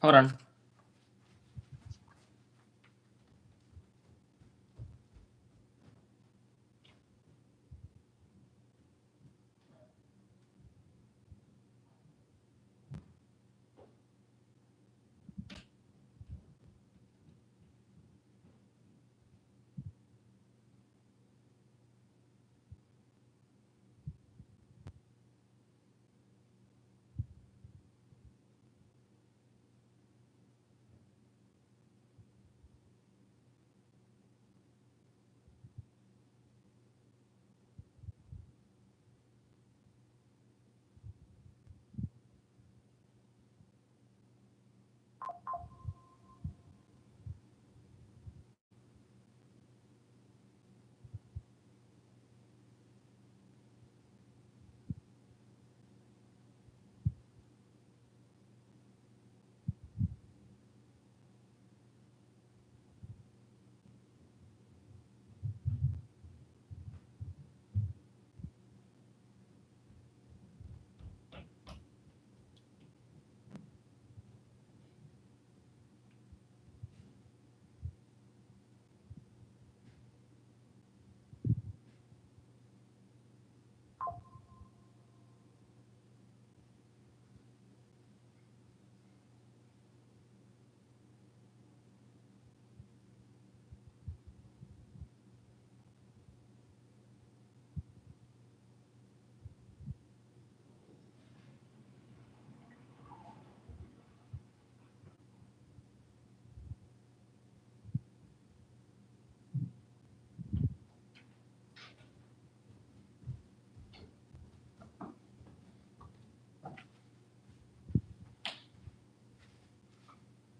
Hold on.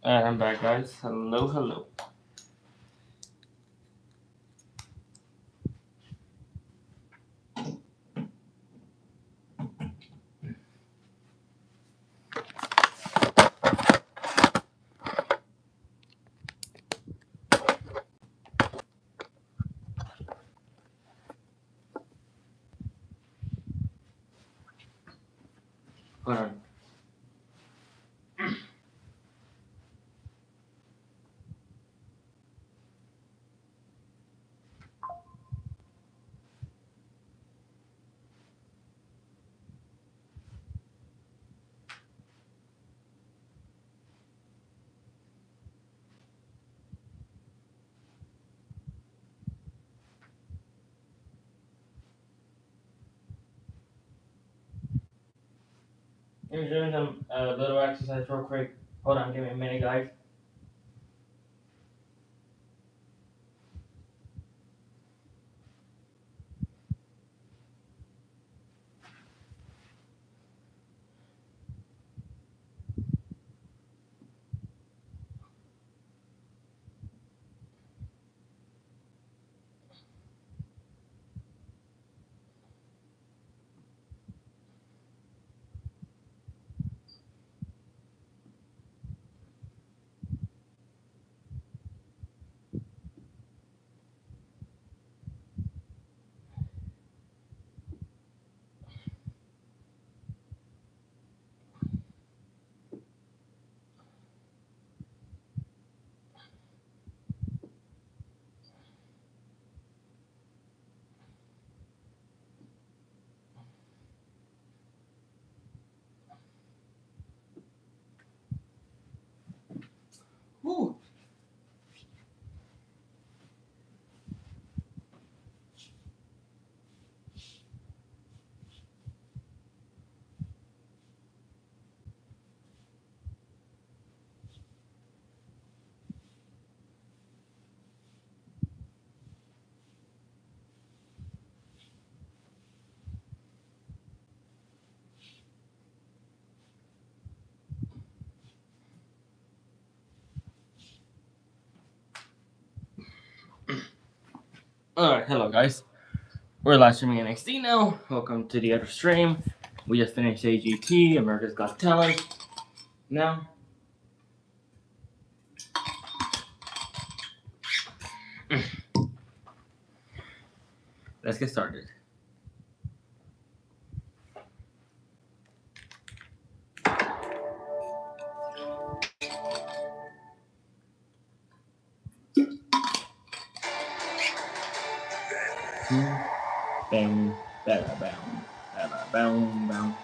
Alright, I'm back, guys. Hello, hello. Hold on. I'm doing some little exercise real quick. Hold on, give me a minute, guys. Woo. Alright, hello, guys. We're live streaming NXT now. Welcome to the other stream. We just finished AGT, America's Got Talent. Now, let's get started. Bam, bada, bam, bada, bam, bam.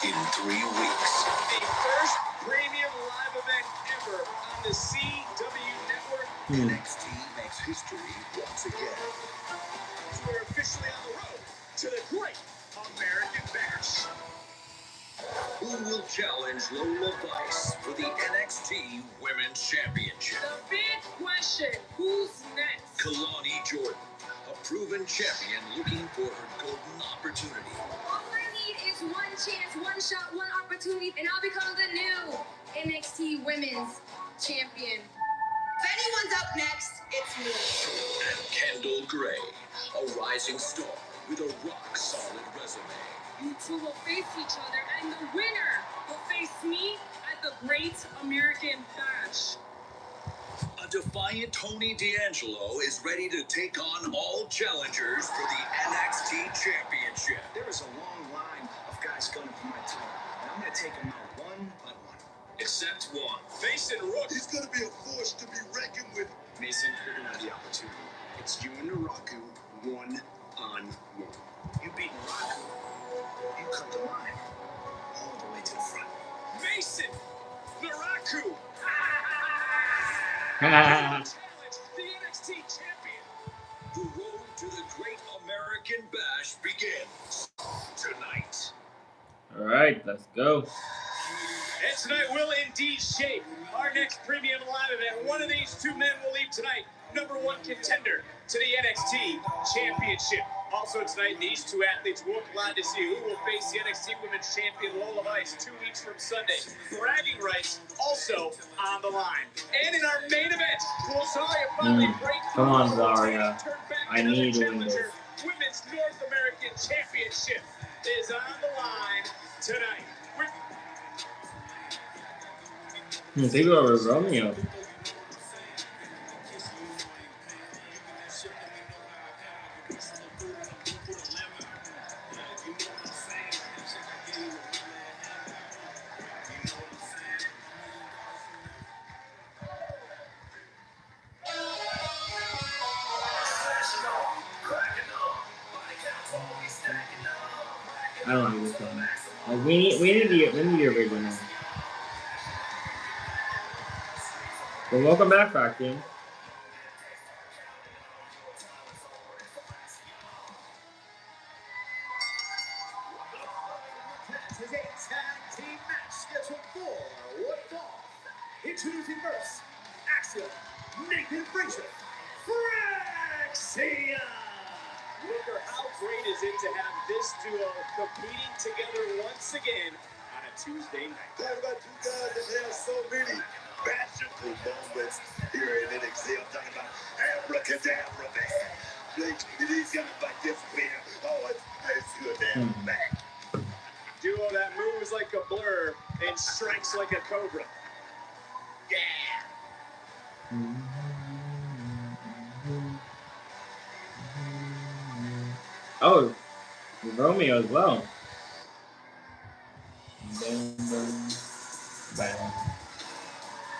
In 3 weeks. The first premium live event ever on the CW network. NXT makes history once again. We're officially on the road to the Great American Bash. Who will challenge Lola Vice for the NXT Women's Championship? The big question, who's next? Kalani Jordan, a proven champion looking for her golden opportunity. All I need is one chance, one shot, one opportunity, and I'll become the new NXT Women's Champion. If anyone's up next, it's me. And Kendall Gray, a rising star with a rock-solid resume. You two will face each other, and the winner will face me at the Great American Bash. A defiant Tony D Angelo is ready to take on all challengers for the NXT Championship. There is a long line of guys gunning for my title, and I'm going to take them out one by one. Except one. Mason Rook. He's going to be a force to be reckoned with. Mason, you're going to have the opportunity. It's you and Naraku, one-on-one. You beat Naraku, you cut the line all the way to the front. Mason Naraku. Challenge the NXT champion. The road to the Great American Bash begins tonight. All right, let's go. And tonight will indeed shape our next premium live event. One of these two men will leave tonight #1 contender to the NXT Championship. Also tonight, these two athletes will glad to see who will face the NXT Women's Champion Lola Vice 2 weeks from Sunday. Bragging rights also on the line. And in our main event, will Zaria finally break through? Come on, Zaria. I need to win this. Women's North American Championship is on the line tonight. They go over Romeo. I don't know this one. Like we need the original. Well, welcome back, Faction. This is a tag team match scheduled for 1 fall. Introducing first, Axiom, Nathan Frazier, Fraxia. Wonder how great is it to have this duo competing together once again on a Tuesday night. Talk about two guys that have so many magical moments here in NXT. I'm talking about abracadabra, man. These guys like disappear. Oh, it's good to have them back. Duo that moves like a blur and strikes like a cobra. Yeah. Oh, Romeo as well. Bam, bam, bam.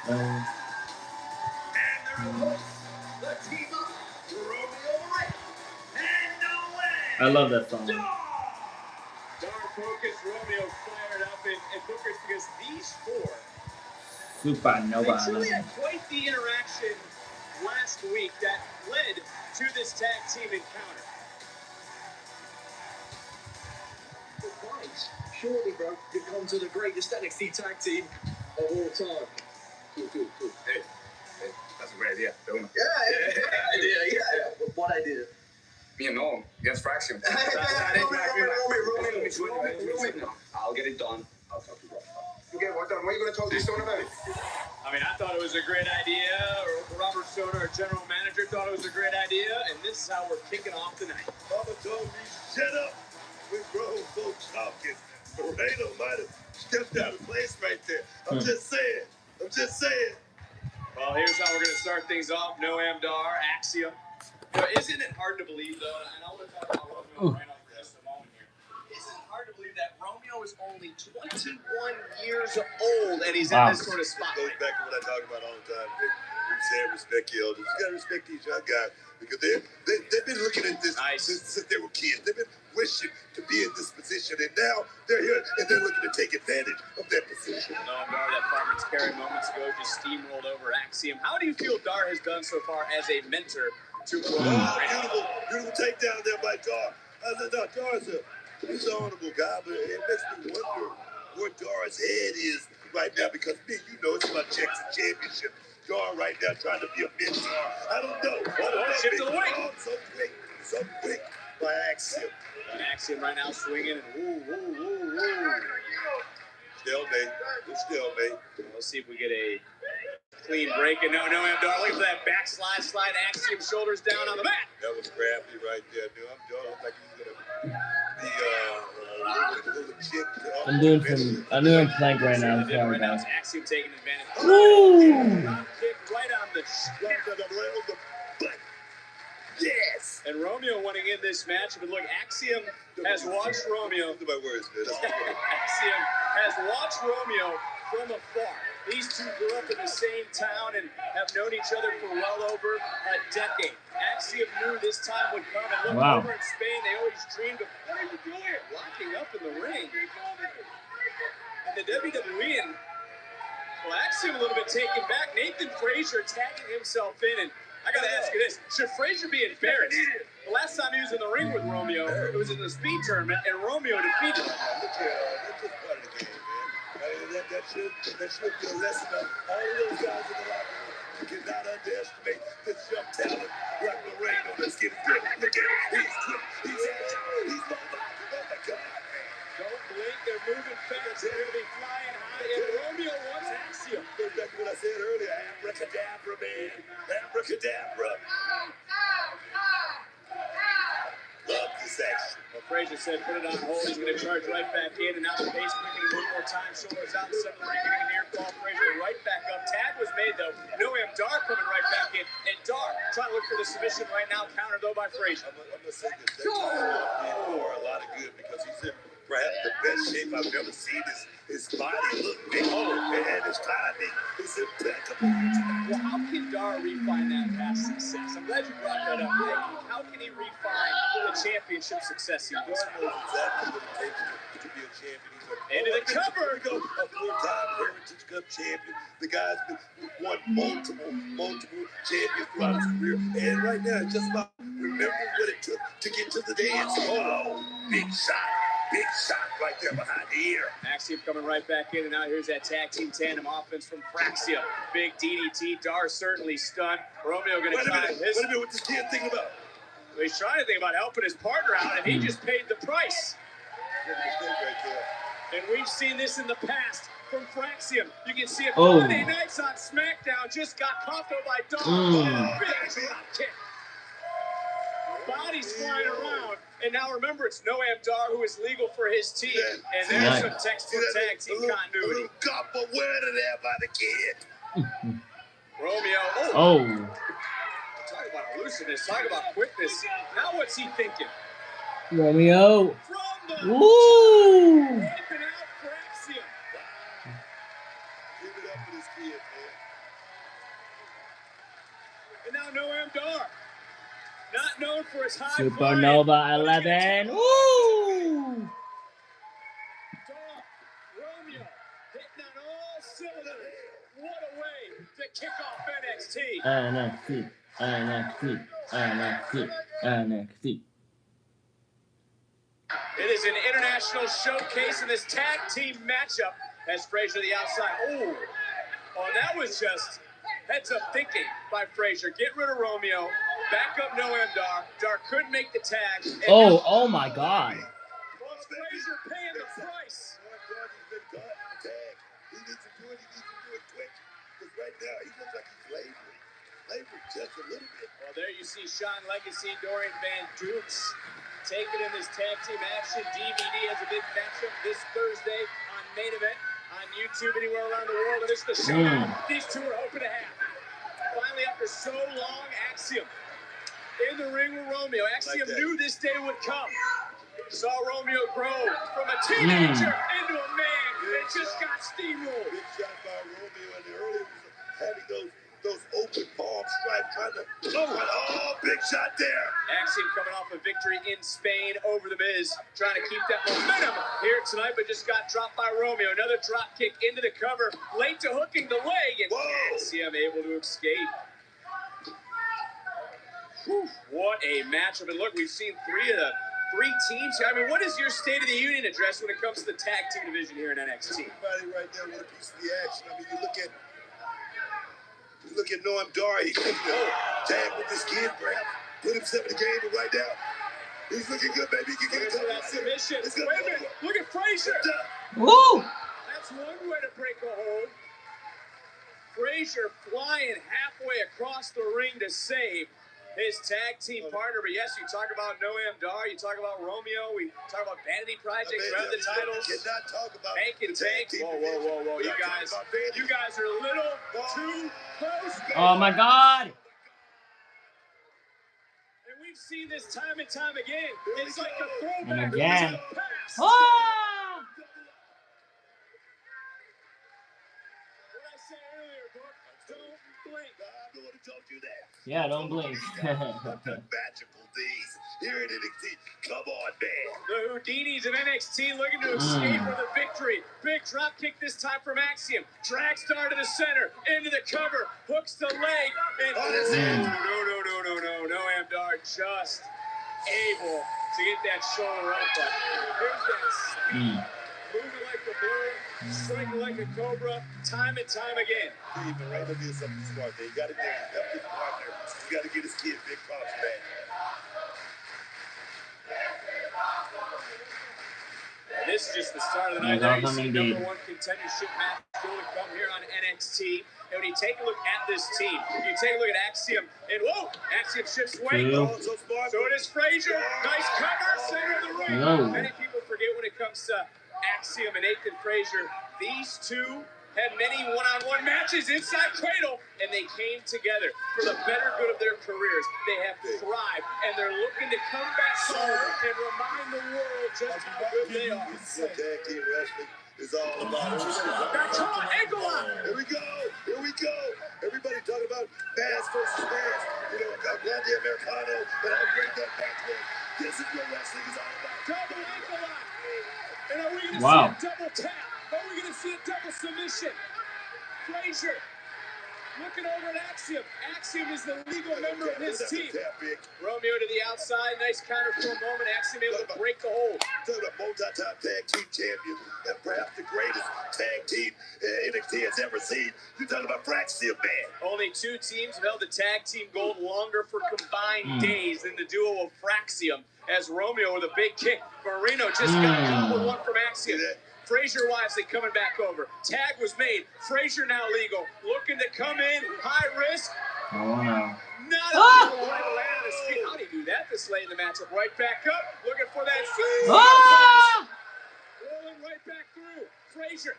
And their hosts, the team of Romeo Ray and Noel. I love that song. Dark Focus, Romeo fired up, and Booker's because these four, Supernova. they truly had quite the interaction last week that led to this tag team encounter. Surely, bro, you've come to the greatest NXT tag team of all time. Cool. Hey, that's a great idea. Don't you? Yeah. What idea? Me and Noam against Fraction. I'll get it done. I'll talk to you. You get what done? What are you going to talk to Stone about? I mean, I thought it was a great idea. Robert Stone, our general manager, thought it was a great idea, and this is how we're kicking off the night. Mama told me, shut up. We're grown folks talking. Ain't nobody stepped out of place right there. I'm just saying. I'm just saying. Well, here's how we're going to start things off. Noam Dar, Axiom. Isn't it hard to believe, though, and I want to talk about Romeo right off for just a moment here. Isn't it hard to believe that Romeo is only 21 years old and he's in this sort of spotlight? Goes back to what I talk about all the time. We say respect the elders. You got to respect these young guys because they've been looking at this since they were kids. They've been wishing to be in this position, and now they're here and they're looking to take advantage of that position. Noam Dar, that Fireman's Carry moments ago, just steamrolled over Axiom. How do you feel Dar has done so far as a mentor to beautiful takedown there by Dar. Dar's he's an honorable guy, but it makes me wonder where Dar's head is right now because me, you know, it's about checks and championships. Dar right now trying to be a mentor. I don't know. Shift to the wing. Oh, so quick by Axiom. And Axiom right now swinging and woo. Stalemate. Good stalemate. Let's see if we get a clean break. And Noam Dar, look for that backslide slide. Axiom shoulders down on the mat. That was crafty right there. Noam Dar looked like he was going to be little chick. I'm doing plank right now. Right Sorry, now guys. it's Axiom taking advantage. Woo! Drop kick right on the shin. Yes! And Romeo winning in this match. But look, Axiom has watched Romeo. My words, man. Axiom has watched Romeo from afar. These two grew up in the same town and have known each other for well over a decade. Axiom knew this time would come. And look, over in Spain, they always dreamed of, what are you doing? Locking up in the ring. And the WWE, and well, Axiom a little bit taken back. Nathan Frazier tagging himself in, and I gotta ask you this: should Frazier be embarrassed? The last time he was in the ring with Romeo, it was in the speed tournament, and Romeo defeated him. That's just part of the game, man. That should be a lesson of all of those guys in the locker room. You cannot underestimate this young talent like Lorraine on this kid. Look at him. He's quick. He's agile. He's mobile. Oh my God, man. Don't blink. They're moving fast. They're gonna be flying high. And Romeo wants Axiom. Goes back to what I said earlier. Abracadabra, man. Abracadabra. Love this action. Well, Frazier said put it on hold. He's going to charge right back in. And now the pace quickening one more time. Shoulders out. Suddenly getting a near fall. Frazier right back up. Tag was made, though. Noam Dar coming right back in. And Dar trying to look for the submission right now. Counter, though, by Frazier. I'm going to say this. That time for a lot of good because he's in perhaps the best shape I've ever seen. His body look big. And his timing is impeccable. Well, how can Dar refine that past success? I'm glad you brought that up. How can he refine the championship success he wants? Dar knows exactly what it takes to be a champion. Into the cover. A four-time Heritage Cup champion. The guy's won multiple champions throughout his career. And right now, it's just about remembering what it took to get to the dance. Oh, big shot. Big shot right there behind the ear. Axiom coming right back in, and now here's that tag team tandem offense from Fraxia. Big DDT. Dar certainly stunned. Romeo going to try his... Wait a minute, what's this kid thinking about? Well, he's trying to think about helping his partner out, and he just paid the price. Good mistake right there. And we've seen this in the past from Fraxium. You can see it Friday nights on SmackDown. Just got caught though by Dar. Big drop kick. Bodies flying around. And now remember, it's Noam Dar who is legal for his team. And there's some textbook tag team continuity. A little cup of water there by the kid. Romeo. Talk about elusiveness. Talk about quickness. Now what's he thinking? Romeo. From the Woo! wiping out Fraxium. Give it up for this kid, man. And now Noam Dar. Not known for his high Supernova 11. Woo! Romeo hitting on all cylinders. What a way to kick off NXT. NXT. It is an international showcase in this tag team matchup as Frazier the outside. Oh, that was just heads up thinking by Frazier. Get rid of Romeo. Back up Noam Dar. Dar couldn't make the tag. Oh my God. Frazier paying the price. He needs to do it quick. Because right now, he looks like he's laboring just a little bit. Well, there you see Sean Legacy, Dorian Van Dukes taking in this tag team action. DVD has a big matchup this Thursday on main event on YouTube anywhere around the world. And this is the showdown these two are hoping to have. Finally, after so long, Axiom in the ring with Romeo. Axiom knew this day would come. Saw Romeo grow from a teenager into a man and just got steamrolled. Big shot by Romeo, and the earlier was having those open palm strikes, trying to big shot there. Axiom coming off a victory in Spain over the Miz, trying to keep that momentum here tonight, but just got dropped by Romeo. Another drop kick into the cover, late to hooking the leg, and Axiom able to escape. Whew, what a matchup. And look, we've seen three teams here. I mean, what is your State of the Union address when it comes to the tag team division here in NXT? Everybody right there with a piece of the action. I mean, you look at Noam Dar. He could tag with this kid, perhaps put himself in the game, but right now, he's looking good, baby. He can get for that submission. Wait a minute. Look at Frazier. Woo! That's one way to break a hold. Frazier flying halfway across the ring to save his tag team partner. But yes, you talk about Noam Dar, you talk about Romeo, we talk about Vanity Project, grab the titles. Cannot talk about Hank and Tank. Whoa. You guys are a little too close. Oh my God! And we've seen this time and time again. It's like a throwback. And again. To the past. Oh! What I said earlier, Brooke, don't blink. I'm the one who told you that. Yeah, don't blink. Magical days here in NXT. Come on, man. The Houdinis of NXT looking to escape with a victory. Big drop kick this time from Axiom. Drag star to the center, into the cover, hooks the leg, and no, Amdar just able to get that shoulder up. But here's that speed, moving like the bird, striking like a cobra, time and time again. Even right, let me do something smart there. You got to get his partner. You got to get his kid big props, man. This is just the start of the night. There you see number one contendership match going to come here on NXT. And when you take a look at this team, you take a look at Axiom, and Axiom shifts weight. So it is Frazier. Nice cover, center of the ring. Many people forget when it comes to Axiom and Nathan Frazier. These two had many one-on-one matches inside Cradle, and they came together for the better good of their careers. They have thrived, and they're looking to come back home and remind the world just how good they are. Tag team wrestling is all about ankle lock. Here we go. Everybody talking about Baz versus Baz. You know, Grande Americano, and how great that match was. This is what wrestling is all about. Double ankle lock. And are we going to see a double tap? Are we going to see a double submission? Frazier looking over at Axiom. Axiom is the legal member of his team. Romeo to the outside. Nice counter for a moment. Axiom able to break the hold. Talking about multi-time tag team champion and perhaps the greatest tag team NXT has ever seen. You're talking about Fraxiom, man. Only two teams have held the tag team gold longer for combined days than the duo of Fraxiom. As Romeo with a big kick. Marino just got caught with one from Axiom. Frazier wisely coming back over. Tag was made. Frazier now legal. Looking to come in. High risk. Oh no. Not a right land on his feet. How do you do that this late in the matchup? Right back up. Looking for that. Rolling right back through. Frazier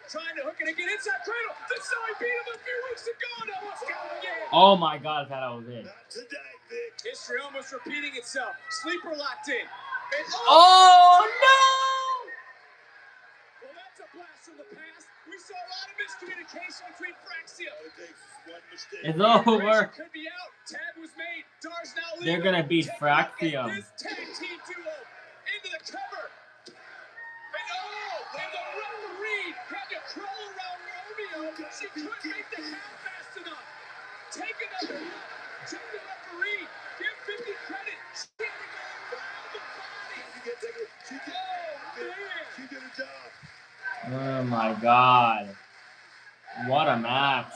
trying to hook it again inside Cradle. That's how he beat him a few weeks ago. Now let's go again. Oh my God, I thought I was in. Not today, Vic. History almost repeating itself. Sleeper locked in. And oh no! Well, that's a blast from the past. We saw a lot of miscommunication between Fraxiom. It's over. Could be out. Tag was made. Dar's now legal. They're gonna beat Fraxiom. This tag team duo into the cover. And the referee had to crawl around Romeo. She couldn't make the count fast enough. Take another look. Check the referee. Give 50 credit. She had to go around the body. She did a job. Oh my God. What a match.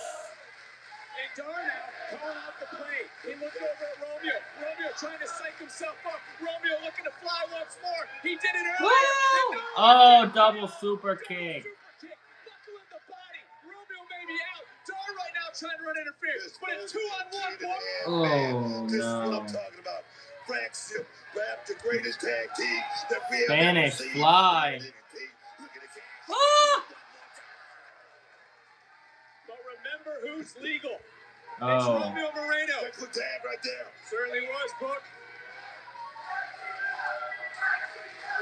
And Dar now calling out the play. He looked over at Romeo. Romeo trying to psych himself up. Romeo looking to fly once more. He did it earlier. Oh, double super kick. Buckle in the body. Romeo may be out. Dar right now trying to run interference. But it's 2-on-1 for Oh This is what no. I'm talking about. Fraxiom, perhaps the greatest tag team that we have Spanish ever seen. fly. Look at it. Oh! remember who's legal. Oh. It's Romeo Moreno. That's the dab right there. Certainly was, Book.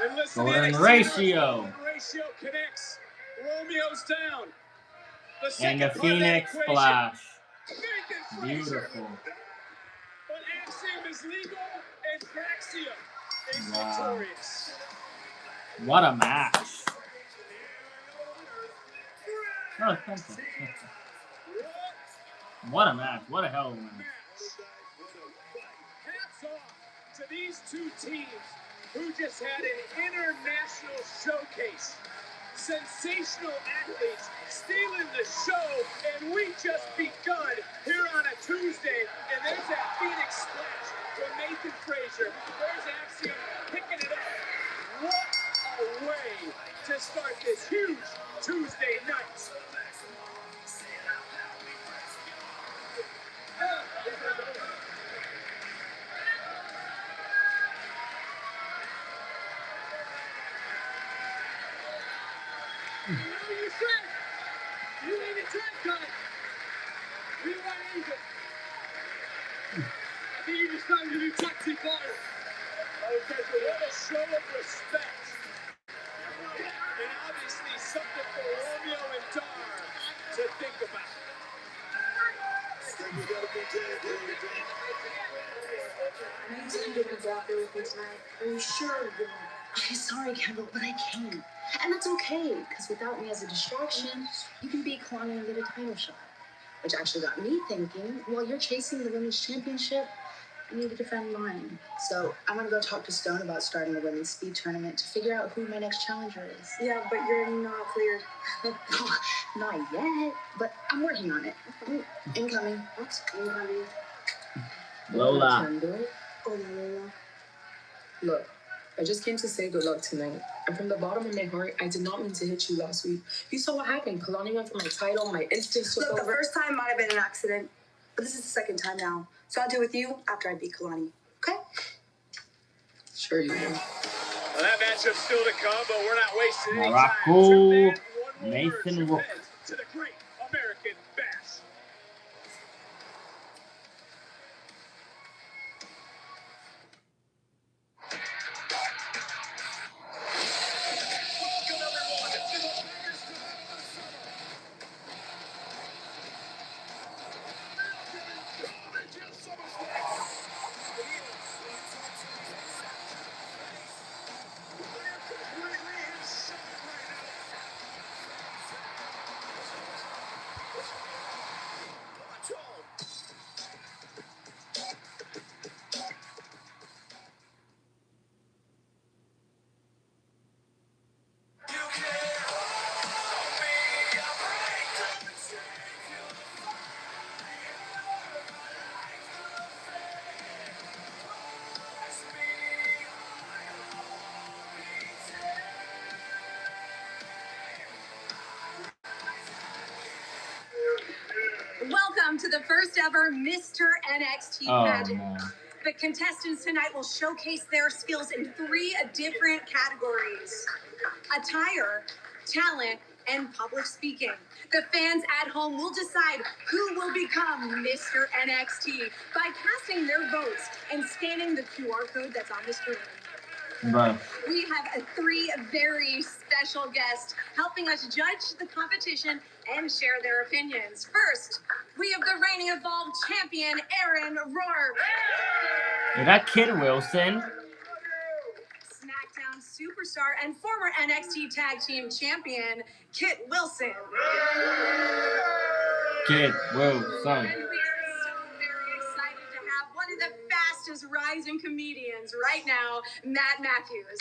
And listen, Golden NXT Ratio. Golden Ratio connects. Romeo's down. And the Phoenix Splash. Beautiful. But Axiom is legal and Praxium is Wow. victorious. What a match. Oh, thank you. What a match. What a hell of a match. Hats off to these two teams who just had an international showcase. Sensational athletes stealing the show, and we just begun here on a Tuesday. And there's that Phoenix splash from Nathan Frazier. There's Axiom picking it up. What a way to start this huge Tuesday night. You need a time cut. We want even. I think you just found your new taxi bottle. Okay, so what a show of respect. And obviously something for Romeo and Dar to think about. I need you to be out there with me tonight. Are you sure? I'm sorry, Kendall, but I can't. And that's okay, because without me as a distraction, you can beat Kalani and get a title shot. Which actually got me thinking, while you're chasing the women's championship, I need to defend mine. So I'm gonna go talk to Stone about starting a women's speed tournament to figure out who my next challenger is. Yeah, but you're not cleared. Not yet, but I'm working on it. Incoming. What? Incoming. Lola. Can do it. Oh, Lola. Look, I just came to say good luck tonight. And from the bottom of my heart, I did not mean to hit you last week. You saw what happened. Kalani went for my title, my instincts took over. Look, the first time might have been an accident, but this is the second time now. So I'll do it with you after I beat Kalani. Okay? Sure you do. Well, that matchup's still to come, but we're not wasting any Morocco, time. Nathan Rook. To the Great American Bash. Welcome, everyone, to the biggest event of the Welcome to the first ever Mr NXT pageant. No. The contestants tonight will showcase their skills in 3 different categories: attire, talent, and public speaking. The fans at home will decide who will become Mr NXT by casting their votes and scanning the QR code that's on the screen. Bro. We have 3 very special guests helping us judge the competition and share their opinions. First, we have the reigning Evolved champion, Aaron Rourke. Is that Kid Wilson? SmackDown superstar and former NXT Tag Team champion, Kit Wilson. Kid Wilson. And we are so very excited to have one of the fastest rising comedians right now, Matt Matthews.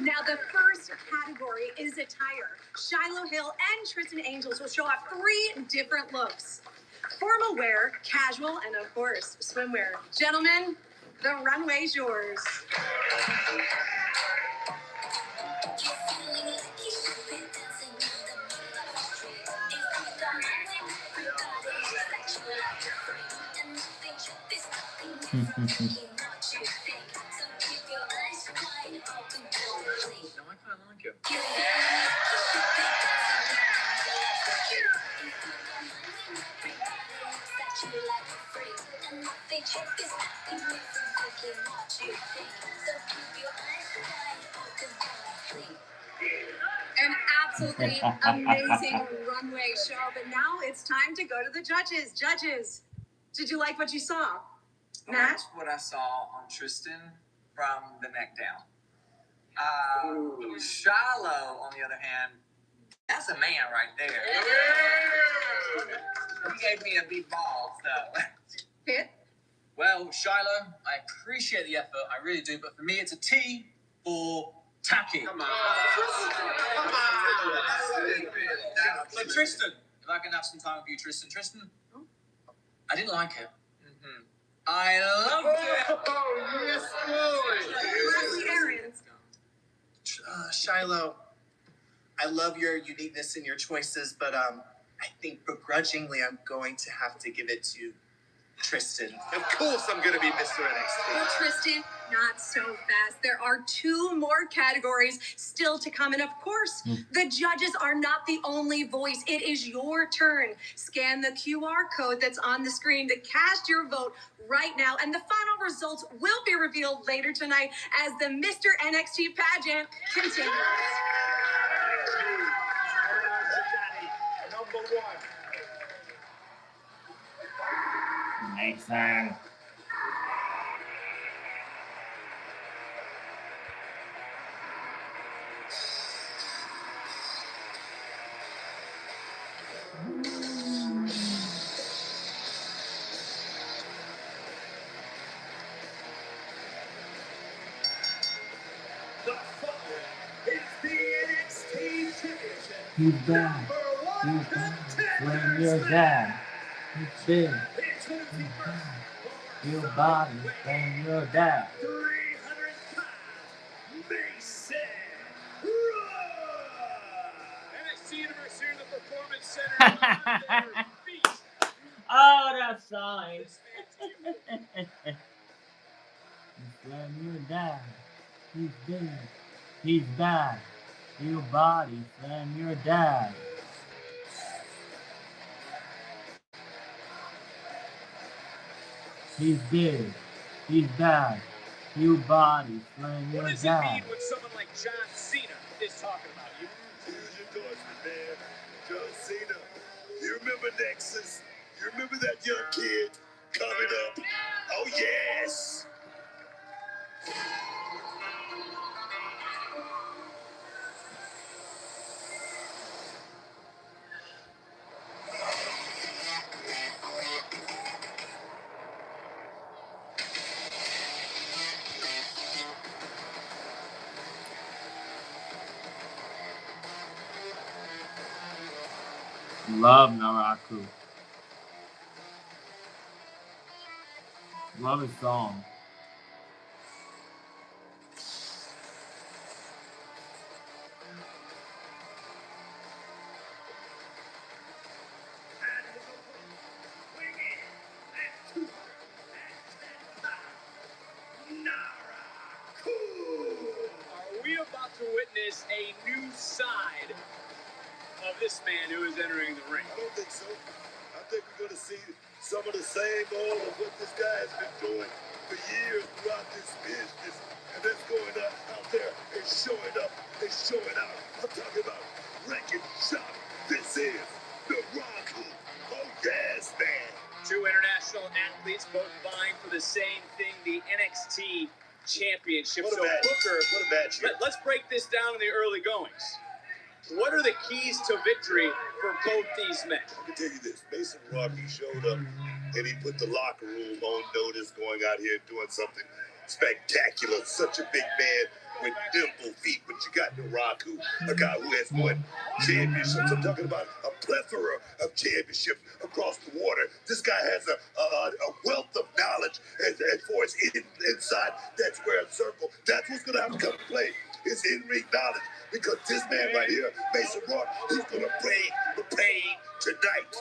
Now, the first category is attire. Shiloh Hill and Tristan Angels will show off 3 different looks: formal wear, casual, and of course, swimwear. Gentlemen, the runway's yours. An absolutely amazing runway show, but now it's time to go to the judges. Judges, did you like what you saw? I Matt? liked what I saw on Tristan from the neck down. Shiloh, on the other hand, that's a man right there. He gave me a big ball, so. Pitt? Well, Shiloh, I appreciate the effort, I really do, but for me it's a T for tacky. Come on. But Tristan, if I can have some time with you, Tristan. Tristan, I didn't like it. I loved it. Oh, yes, Leslie Aaron. Shiloh, I love your uniqueness and your choices, but I think begrudgingly I'm going to have to give it to Tristan. Of course I'm going to be Mr NXT. Well, Tristan, not so fast. There are 2 more categories still to come. And of course, the judges are not the only voice. It is your turn. Scan the QR code that's on the screen to cast your vote right now. And the final results will be revealed later tonight as the Mr NXT pageant continues. Number 1. Nathan. The following is the NXT Championship. He's back. Number 1 When contender. you're down, it's big. It's going to be Your body when you're down. 300 pounds, Mason NXT Universe here in the Performance Center. On their feet. Oh, that sign. When you're down, he's big. He's back. Your body when you're down. He's big. He's back. Your body when What you're does it down. mean when someone like John Cena is talking about you? Huge endorsement, man. John Cena. You remember Nexus? You remember that young kid coming up? Oh, yes. Love Naraku. Love his song. Are we about to witness a new side of this man who is entering the ring? I don't think so. I think we're going to see some of the same old of what this guy has been doing for years throughout this business. And that's going out there and showing up and showing out. I'm talking about wrecking shop. This is the Rocky. Oh, yes, man. 2 international athletes both vying for the same thing, the NXT Championship. What a So match. Booker, What a match here. let's break this down in the early goings. What are the keys to victory for both these men? I can tell you this. Mason Rocky showed up and he put the locker room on notice going out here and doing something spectacular. Such a big man with dimple feet, but you got Naraku, a guy who has won championships. I'm talking about a plethora of championships across the water. This guy has a wealth of knowledge as far as inside that square circle. That's what's going to have to come to play. His in-ring knowledge. Because this man right here, Mason Rock, he's going to pay the pain tonight.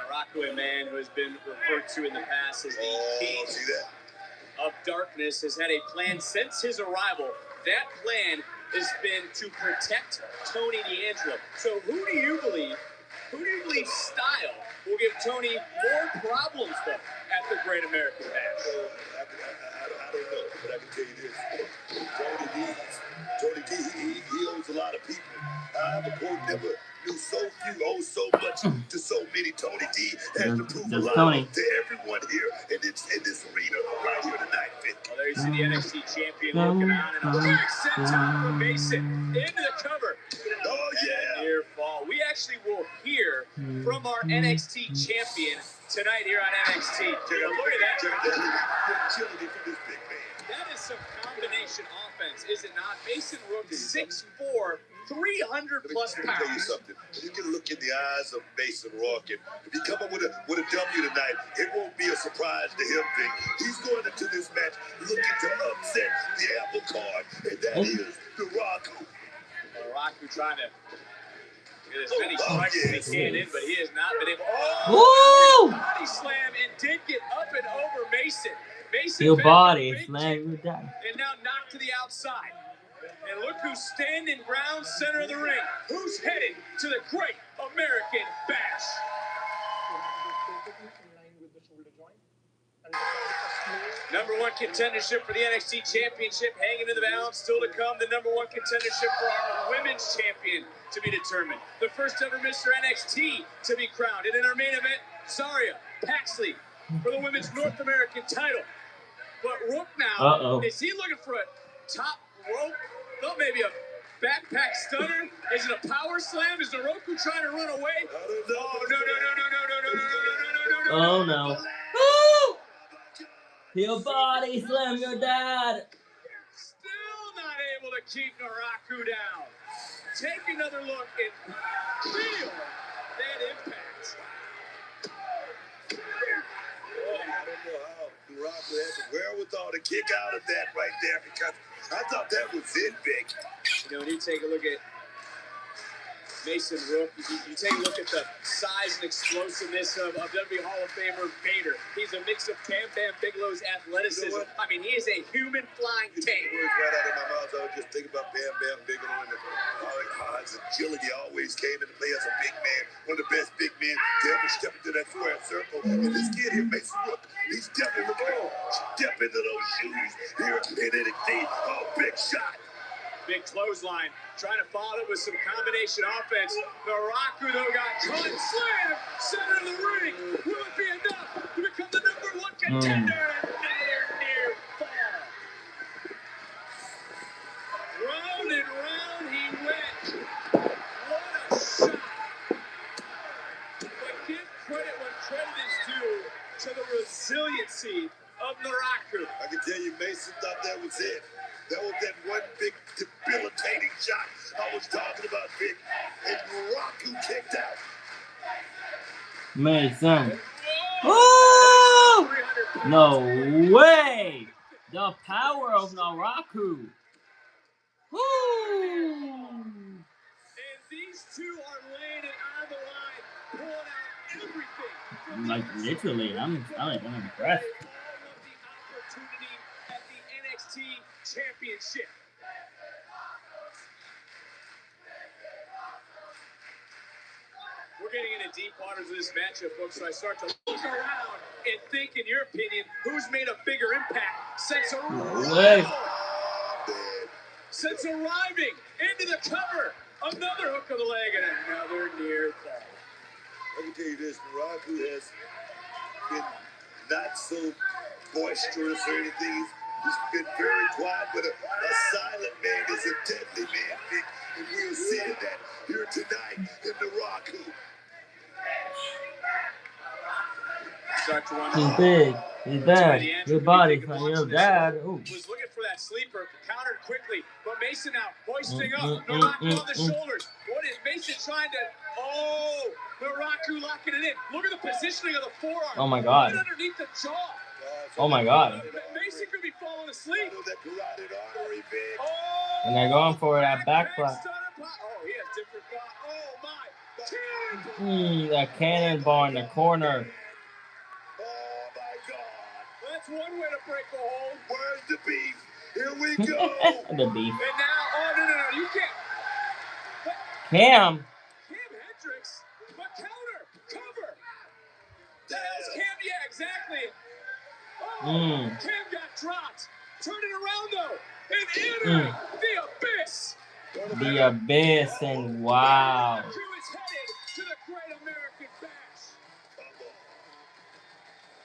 Naraku, a man who has been referred to in the past as the king See that? of darkness, has had a plan since his arrival. That plan has been to protect Tony D Angelo. So who do you believe style will give Tony more problems, though, at the Great American Bash. I don't know, but I can tell you this. Tony D, he owes a lot of people. I've never knew so few, owe so much to so many. Tony D has to prove a lot to everyone here in this arena right here tonight, Vic. Well, there you see the NXT champion looking on, and a big senton from Mason into the cover. Oh, yeah. Near fall. We actually will hear from our NXT champion tonight here on NXT. Look at that. Agility from this big man. That is some combination offense, is it not? Mason Rook, 6'4", 300 plus Let me tell you pounds. something. You can look in the eyes of Mason Rock, and if he come up with a W tonight, it won't be a surprise to him, Vic. He's going into this match looking to upset the apple card, and that is the Rock. Raku trying to get as many strikes as he can in, but he has not been able. Body slam and did get up and over Mason. Mason Your back body to the big slam kick, you down. and now knocked to the outside. And look who's standing ground center of the ring. Who's headed to the Great American Bash? Number one contendership for the NXT Championship hanging in the balance. Still to come, the number one contendership for our women's champion to be determined. The first ever Mr NXT to be crowned. And in our main event, Zaria, Paxley for the women's North American title. But Rook now, is he looking for a top rope? Thought maybe a backpack stunner. Is it a power slam? Is Roku trying to run away? Oh, no. Oh no. Your body slam your dad. Still not able to keep Naraku down. Take another look and feel that impact. I don't know how Naraku had the wherewithal to kick out of that right there, because I thought that was it, Vic. You know, when you take a look at Mason Rook, you take a look at the size and explosiveness of WWE Hall of Famer Vader. He's a mix of Bam Bam Bigelow's athleticism. You know I mean, he is a human flying tank. Words right out of my mouth. I was just thinking about Bam Bam Bigelow and how his agility always came into play as a big man. One of the best big men to ever step into that square circle. And this kid here, Mason Rook, he's definitely looking to step into those shoes here in NXT. Oh, big shot. Big clothesline, trying to follow it with some combination offense. Naraku, though, got caught and slammed center of the ring. Will it be enough to become the number one contender? Another near fall. Round and round he went. What a shot. But give credit when credit is due to the resiliency of Naraku. I can tell you, Mason thought that was it. That was that one big debilitating shot I was talking about, Vic. And Naraku kicked out. Mason. Oh! No way! The power of Naraku. Woo! And these two are laying it on the line, pulling out everything. Like literally, I'm impressed. All of the opportunity at the NXT Championship. We're getting into deep waters of this matchup, folks, so I start to look around and think, in your opinion, who's made a bigger impact since arriving into the cover. Another hook of the leg and another near fall. I can tell you this, Naraku has been not so boisterous or anything. He's been very quiet, but a silent man is a deadly man, Vic. And we're seeing that here tonight in Naraku. He's big. He's bad. Your body from your dad. Ooh. Was looking for that sleeper, countered quickly, but Mason now hoisting up. Naraku on the shoulders. What is Mason trying to? Oh, Naraku locking it in. Look at the positioning of the forearm. Oh my God. Right underneath the jaw. Oh my God. Mason could be falling asleep. Oh, And they're going for that back flap. Oh, he has different thought. Oh my. That cannonball in the corner. Oh my God. That's one way to break a hold. Where's the beef? Here we go. The beef. And now, oh no, you can't. Cam. Hendricks, but counter, cover. The hell's Cam? Yeah, exactly. Oh, Cam got dropped. Turning around though, and entering the abyss. The abyss, and wow. Who is headed to the Great American Bash?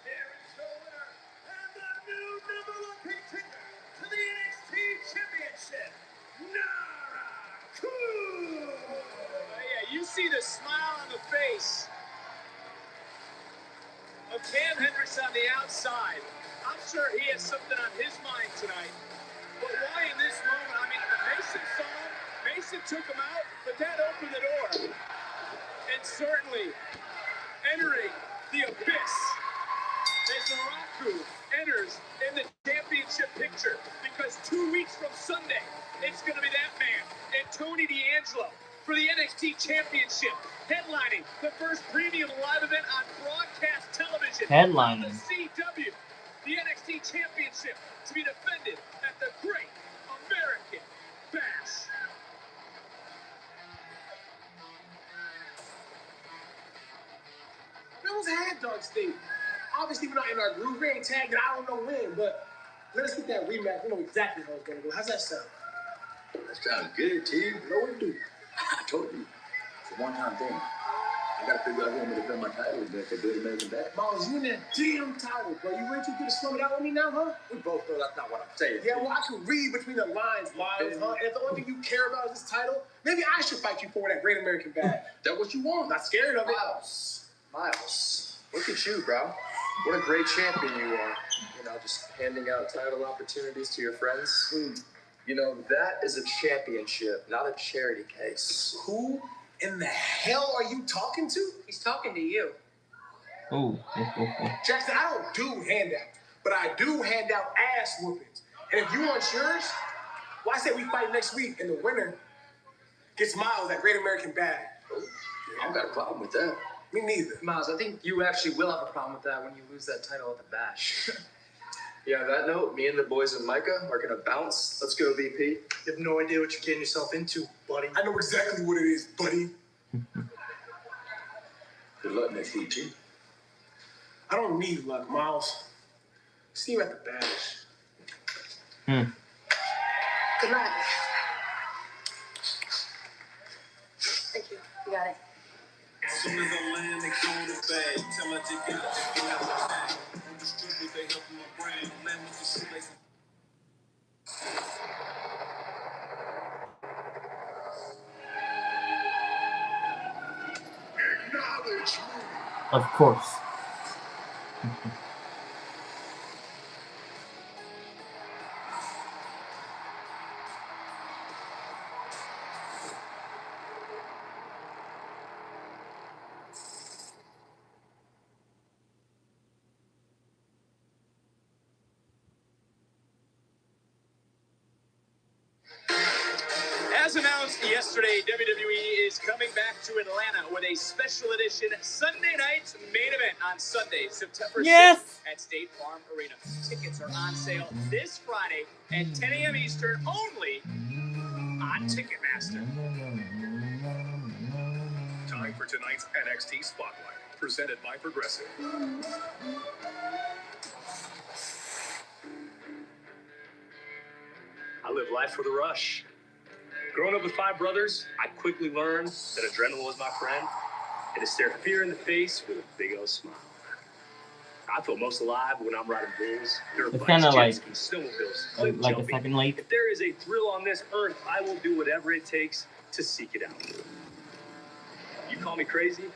Here is the winner and the new number one contender to the NXT Championship, Nara. Yeah, you see the smile on the face of Cam Hendricks on the outside. I'm sure he has something on his mind tonight. But why in this moment? I mean, Mason saw him, Mason took him out, but that opened the door. And certainly entering the abyss as Naraku enters in the championship picture, because 2 weeks from Sunday, it's going to be that man and Tony D Angelo for the NXT Championship, headlining the first premium live event on broadcast television. Headlining. The CW, the NXT Championship, to be defended at the Great American Bash. That was a hot dog thing. Obviously, we're not in our groove. We ain't tagged it. I don't know when, but let us get that rematch. We know exactly how it's going to go. How's that sound? That sounds good, T. No, we do. I told you. It's a one-time thing. I gotta figure out who I'm gonna defend my title against the Great American Bash. Miles, you in that damn title, bro. You ready to get to slum it out with me now, huh? We both know that's not what I'm saying. Yeah, well, I can read between the lines, Miles, huh? And if the only thing you care about is this title, maybe I should fight you for that Great American Bash. That what you want? I'm not scared of it. Miles, look at you, bro. What a great champion you are. You know, just handing out title opportunities to your friends. You know, that is a championship, not a charity case. Who in the hell are you talking to? He's talking to you. Oh. Jackson, I don't do handouts, but I do hand out ass whoopings. And if you want yours, well, I say we fight next week, and the winner gets Miles that Great American Bash. I don't got a problem with that. Me neither. Miles, I think you actually will have a problem with that when you lose that title at the Bash. Yeah, on that note, me and the boys and Micah are gonna bounce. Let's go, VP. You have no idea what you're getting yourself into, buddy. I know exactly what it is, buddy. Good luck next week, T. I don't need luck, Miles. See you at the Bash. Good luck. Thank you. You got it. As soon as I land, they go to bed. Tell her to get out the bag. On the street, they help my brain. Land with the shoelace. Acknowledge me. Of course. As announced yesterday, WWE is coming back to Atlanta with a special edition Sunday night main event on Sunday, September 6th at State Farm Arena. Tickets are on sale this Friday at 10 a.m. Eastern only on Ticketmaster. Time for tonight's NXT Spotlight, presented by Progressive. I live life for the rush. Growing up with 5 brothers, I quickly learned that adrenaline was my friend and to stare fear in the face with a big old smile. I feel most alive when I'm riding bulls, dirt It's bikes, kinda jet like- skis, snowmobiles, cliff Like a jumping. second lake. If there is a thrill on this earth, I will do whatever it takes to seek it out. You call me crazy?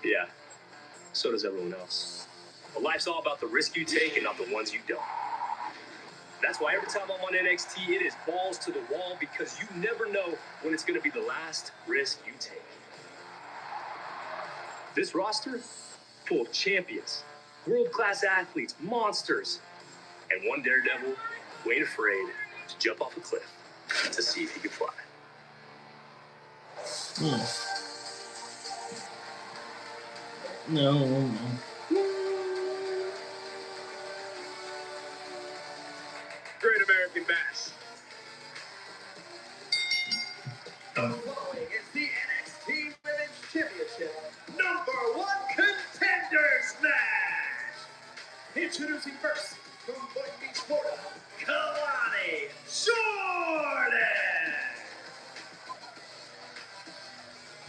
Yeah, so does everyone else. But life's all about the risk you take and not the ones you don't. That's why every time I'm on NXT, it is balls to the wall, because you never know when it's going to be the last risk you take. This roster, full of champions, world-class athletes, monsters, and one daredevil who ain't afraid to jump off a cliff to see if he can fly. No. Great American Bash. The following is the NXT Women's Championship #1 contender. Introducing first, from Boynton Beach, Florida, Kalani Jordan.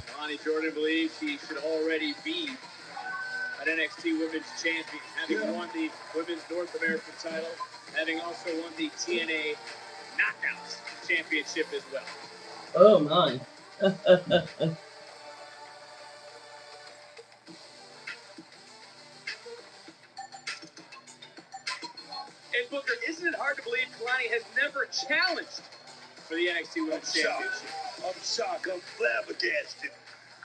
Kalani Jordan believes she should already be an NXT Women's Champion, having won the Women's North American title, having also won the TNA Knockouts Championship as well. Oh my. And Booker, isn't it hard to believe Kalani has never challenged for the NXT Women's Championship? I'm shocked. I'm flabbergasted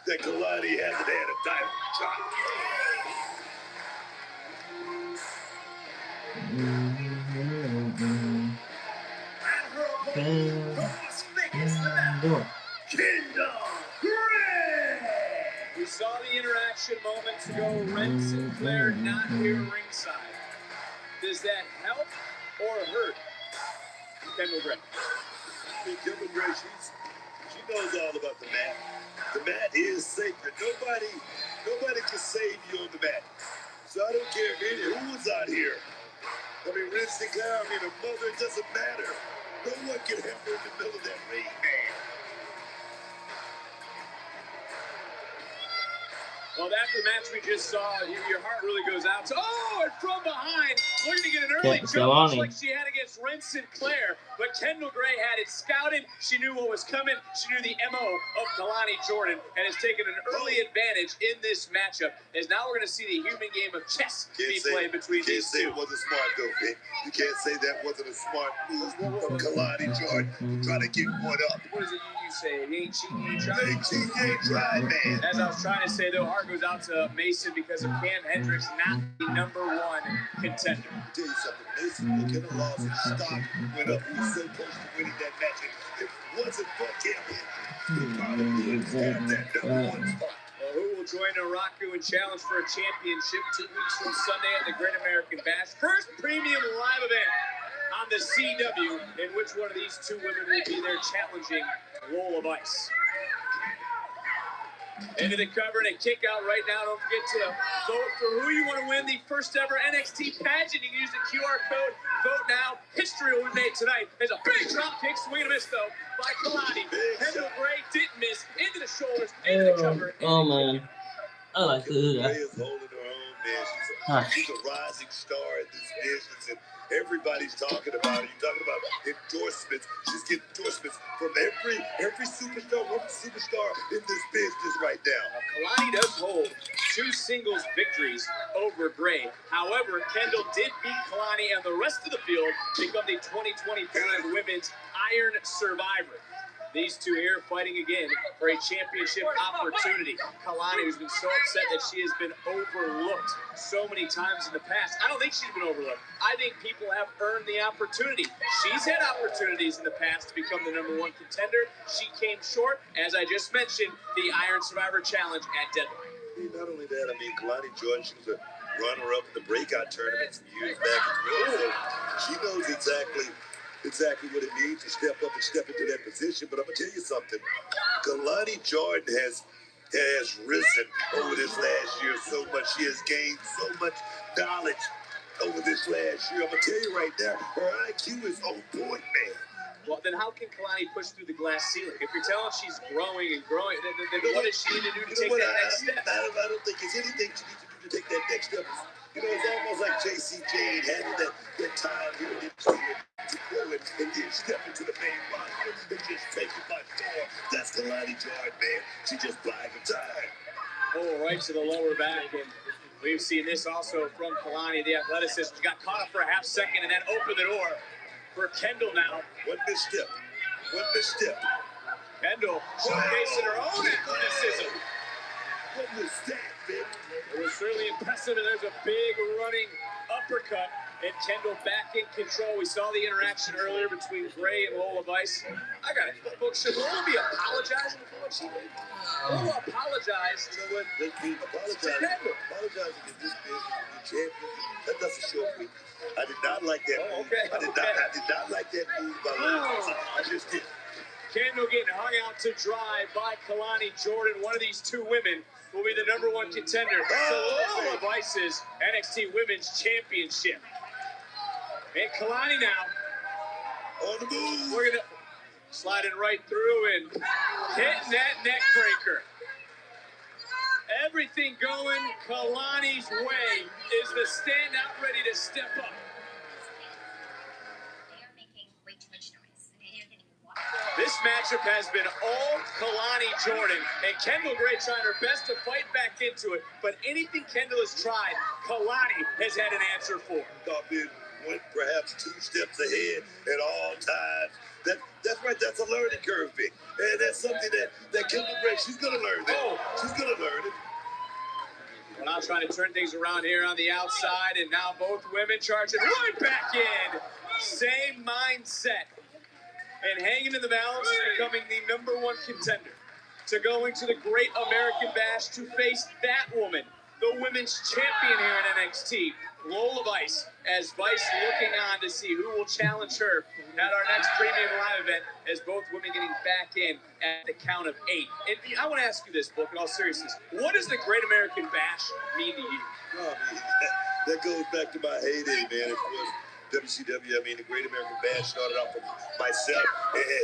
that Kalani hasn't had a title shot. We saw the interaction moments ago. Ren Sinclair not here ringside. Does that help or hurt Kendall Gray? Kendall Gray, she knows all about the mat. The mat is sacred. Nobody can save you on the mat. So I don't care who was out here. I mean, Ren Sinclair, I mean, a mother, it doesn't matter. No one can have her in the middle of that ring, man. Well, that match we just saw, your heart really goes out to, and from behind, looking to get an early jump, much like she had against Ren Sinclair, but Kendall Gray had it scouted, she knew what was coming, she knew the MO of Kalani Jordan, and has taken an early advantage in this matchup, as now we're going to see the human game of chess be played between these two. You can't say it wasn't smart, though, Vic. You can't say that wasn't a smart move from Kalani Jordan, trying to get one up. What is it you say? It ain't cheating, you ain't trying. Ain't cheating, you ain't trying, man. As I was trying to say, though, heart goes out to Mason because of Cam Hendricks not the #1 contender. I'll tell you something, Mason, look at the loss, his stock went up. He was so close to winning that match. If it wasn't for Cam Hendricks, he probably would have that #1 spot. Well, who will join Araku and challenge for a championship 2 weeks from Sunday at the Great American Bash? First premium live event on the CW, in which one of these two women will be there challenging Roll of Ice. Into the cover and a kick out right now. Don't forget to vote for who you want to win the first ever NXT pageant. You can use the QR code. Vote now. History will be made tonight. There's a big drop kick, swing and a miss though, by Kalani. Kendall Gray didn't miss. Into the shoulders, into the cover. Oh man. I like to do that. Gray is holding her own, man. She's a rising star in this business, and everybody's talking about her. You're talking about endorsements. She's getting endorsements from every superstar, woman superstar in this business right now. Kalani does hold 2 singles victories over Gray. However, Kendall did beat Kalani and the rest of the field become the 2025 Women's Iron Survivor. These two here fighting again for a championship opportunity. Kalani, who's been so upset that she has been overlooked so many times in the past. I don't think she's been overlooked. I think people have earned the opportunity. She's had opportunities in the past to become the #1 contender. She came short, as I just mentioned, the Iron Survivor Challenge at Deadline. Not only that, I mean, Kalani Jordan, she was a runner-up in the breakout tournament some years back as well. So she knows exactly what it means to step up and step into that position. But I'm gonna tell you something. Kalani Jordan has risen over this last year so much. She has gained so much knowledge over this last year. I'm gonna tell you right now, her IQ is on point, man. Well, then how can Kalani push through the glass ceiling? If you're telling she's growing and growing, then what does she need to do to take that next step? I don't think it's anything she needs to do to take that next step. You know, it's almost like JC Jane having that time here in to grow and then step into the main roster and just take it by storm. That's Kalani Jordan, man. She just buying the time. Oh, right to the lower back, and we've seen this also from Kalani, the athleticism. She got caught up for a half second and then opened the door for Kendall now. One misstep. Kendall showcasing her own athleticism. What was that, man? It was certainly impressive, and there's a big running uppercut, and Kendall back in control. We saw the interaction earlier between Gray and Lola Vice. I got it. Folks, should Lola be apologizing for what she did? Lola apologized. You know what? They keep apologizing in this business when you're champion. That doesn't show me. I did not like that move. Okay, I did not like that move by Lola. I just did. Kendall getting hung out to dry by Kalani Jordan. One of these two women will be the #1 contender to Lola Vice's NXT Women's Championship. And Kalani now. On the move. We're going to slide it right through and hitting that neck breaker. Everything going Kalani's way is the standout ready to step up. This matchup has been all Kalani Jordan, and Kendall Gray trying her best to fight back into it, but anything Kendall has tried, Kalani has had an answer for. It went perhaps 2 steps ahead at all times. That's right, that's a learning curve, Vic. And that's something that Kendall Gray, she's going to learn that. She's going to learn it. Well, now trying to turn things around here on the outside, and now both women charging right back in. Same mindset. And hanging in the balance, becoming the #1 contender to go into the Great American Bash to face that woman, the women's champion here in NXT, Lola Vice, as Vice looking on to see who will challenge her at our next premium live event, as both women getting back in at the count of 8. And I want to ask you this, Book, in all seriousness, what does the Great American Bash mean to you? Oh, man, that goes back to my heyday, man. It was WCW. I mean, the Great American Bash started off with myself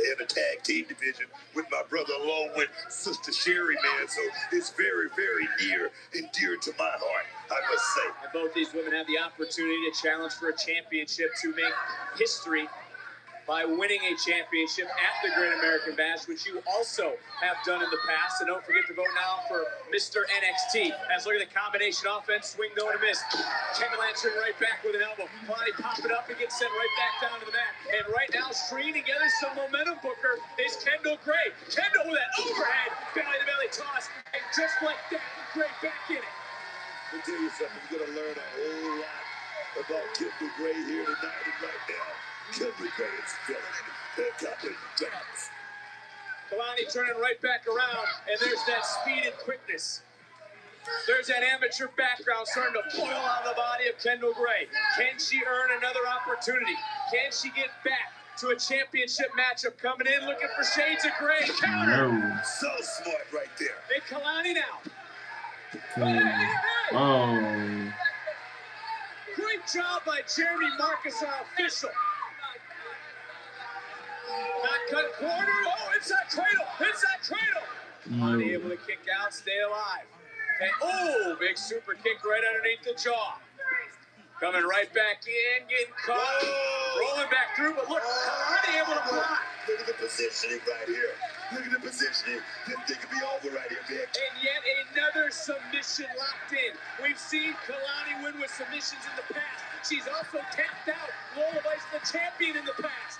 in a tag team division with my brother, along with Sister Sherry, man. So it's very, very near and dear to my heart, I must say. And both these women have the opportunity to challenge for a championship, to make history by winning a championship at the Great American Bash, which you also have done in the past. And don't forget to vote now for Mr NXT. As look at the combination offense, swing, no, and a miss. Kendall answering right back with an elbow. Kalani pop it up and get sent right back down to the mat. And right now, stringing together some momentum, Booker, is Kendall Gray. Kendall with that overhead belly-to-belly toss. And just like that, Gray back in it. Let me tell you something. You're going to learn a whole lot about Kendall Gray here tonight and right now. Kendall Gray is feeling it. They're coming drops. Kalani turning right back around, and there's that speed and quickness. There's that amateur background starting to boil out of the body of Kendall Gray. Can she earn another opportunity? Can she get back to a championship matchup? Coming in looking for shades of gray. Counter. No. So smart right there. And Kalani now. Oh. Great job by Jeremy Marcus, our official. Not cut corner. Oh, inside cradle. Inside cradle. Kalani able to kick out, stay alive. And oh, big super kick right underneath the jaw. Coming right back in, getting caught. Whoa. Rolling back through, but look, Kalani able to block. Look at the positioning right here. Look at the positioning. Didn't think it'd be over right here, Vic. And yet another submission locked in. We've seen Kalani win with submissions in the past. She's also tapped out Lola Vice, the champion, in the past.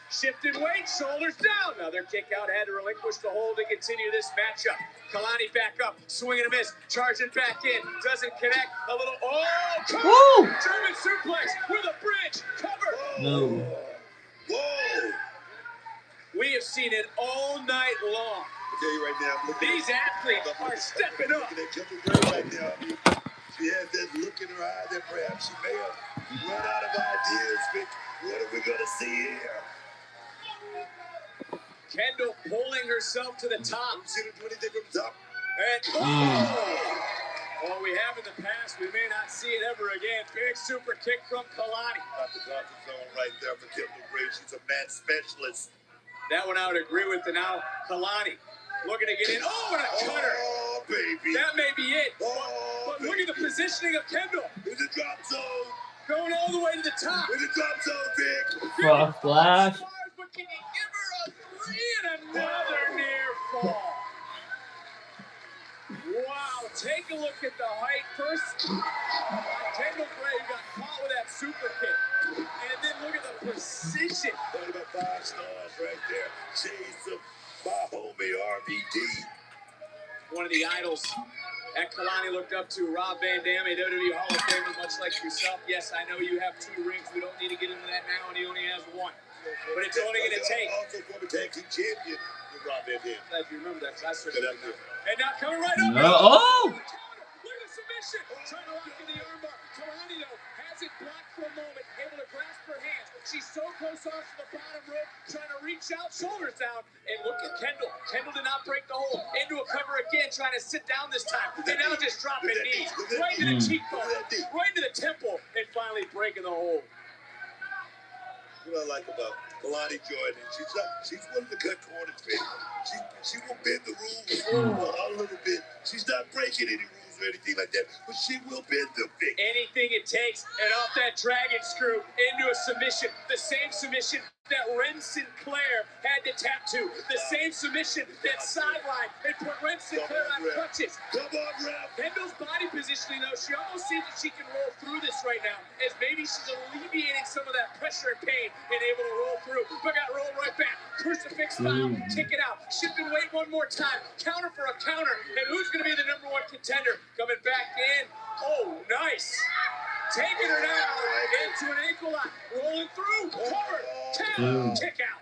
Shifted weight, shoulders down. Another kick out, had to relinquish the hold to continue this matchup. Kalani back up, swing and a miss, charging back in, doesn't connect. A little, cover! Woo! German suplex with a bridge, cover. No. Whoa! We have seen it all night long. I'll tell you right now, these athletes are stepping up. Looking at Kendall Gray right now. I mean, she has that look in her eye that perhaps she may have run out of ideas, Vic. What are we going to see here? Kendall pulling herself to the top. See the 20 from the top. And well, we have in the past. We may not see it ever again. Big super kick from Kalani. Got the comfort zone right there for Kendall Gray. She's a match specialist. That one I would agree with. And now Kalani looking to get in. Oh, and a cutter. Oh, baby. That may be it. Oh, but look at the positioning of Kendall. In the drop zone. Going all the way to the top. In the drop zone, Vic. Frog Flash. But can you give her a 3 and another near fall? Wow, take a look at the height. First, Kendall Gray got caught with that super kick. And then look at the precision. Talking about 5 stars right there. Chase of my homie RVD. One of the idols that Kalani looked up to, Rob Van Dam, a WWE Hall of Famer, much like yourself. Yes, I know you have 2 rings. We don't need to get into that now, and he only has 1. But it's only going to take. Also former tag team champion with Rob Van Dam. Glad you remember that, because I certainly Good. And now coming right up. No. Look at the submission. submission. Trying to lock in the armbar. Kalani, though, has it blocked for a moment. Able to grasp her hands. She's so close off to the bottom rope. Trying to reach out, shoulders down. And look at Kendall. Kendall did not break the hold. Into a cover again, trying to sit down this time. And now just dropping knees. Right into the cheekbone. Right into the temple. And finally breaking the hold. What I like about Kalani Jordan, she's willing to cut corners, man. She will bend the rules a little bit. She's not breaking any rules or anything like that, but she will bend them, Vic. Anything it takes, and off that dragon screw into a submission. The same submission that Ren Sinclair had to tap to. The same submission that sidelined and put Ren Sinclair on crutches. Come on, Ref. Kendall's body positioning, though, she almost seems that she can roll through this right now, as maybe she's alleviating some of that pressure and pain and able to roll through. But got rolled right back. Crucifix style, kick it out. Shifting weight one more time. Counter for a counter. And who's going to be the #1 contender? Coming back in. Oh, nice. Taking her down into an ankle lock. Rolling through. Cover. Tap. Kick out.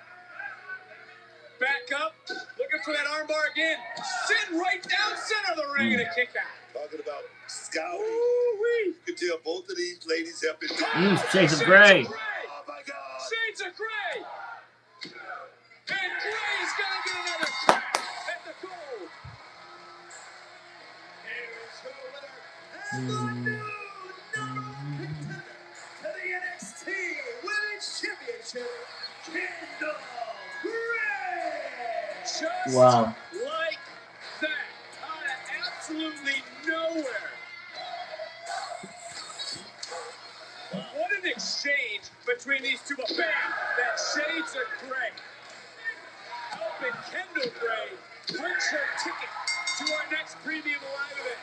Back up. Looking for that armbar again. Sitting right down center of the ring and a kick out. Talking about scouting. You can tell both of these ladies have been... Shades of Grey. Oh, my God. Shades of Grey. And Grey is going to get another crack at the goal. Here's her winner. And the new #1 contender to the NXT Women's Championship, Kendall Grey. Just Wow. like that, out of absolutely nowhere. What an exchange between these two. But bam, that Shades of Grey. Helping Kendall Grey clinch her ticket to our next premium live event.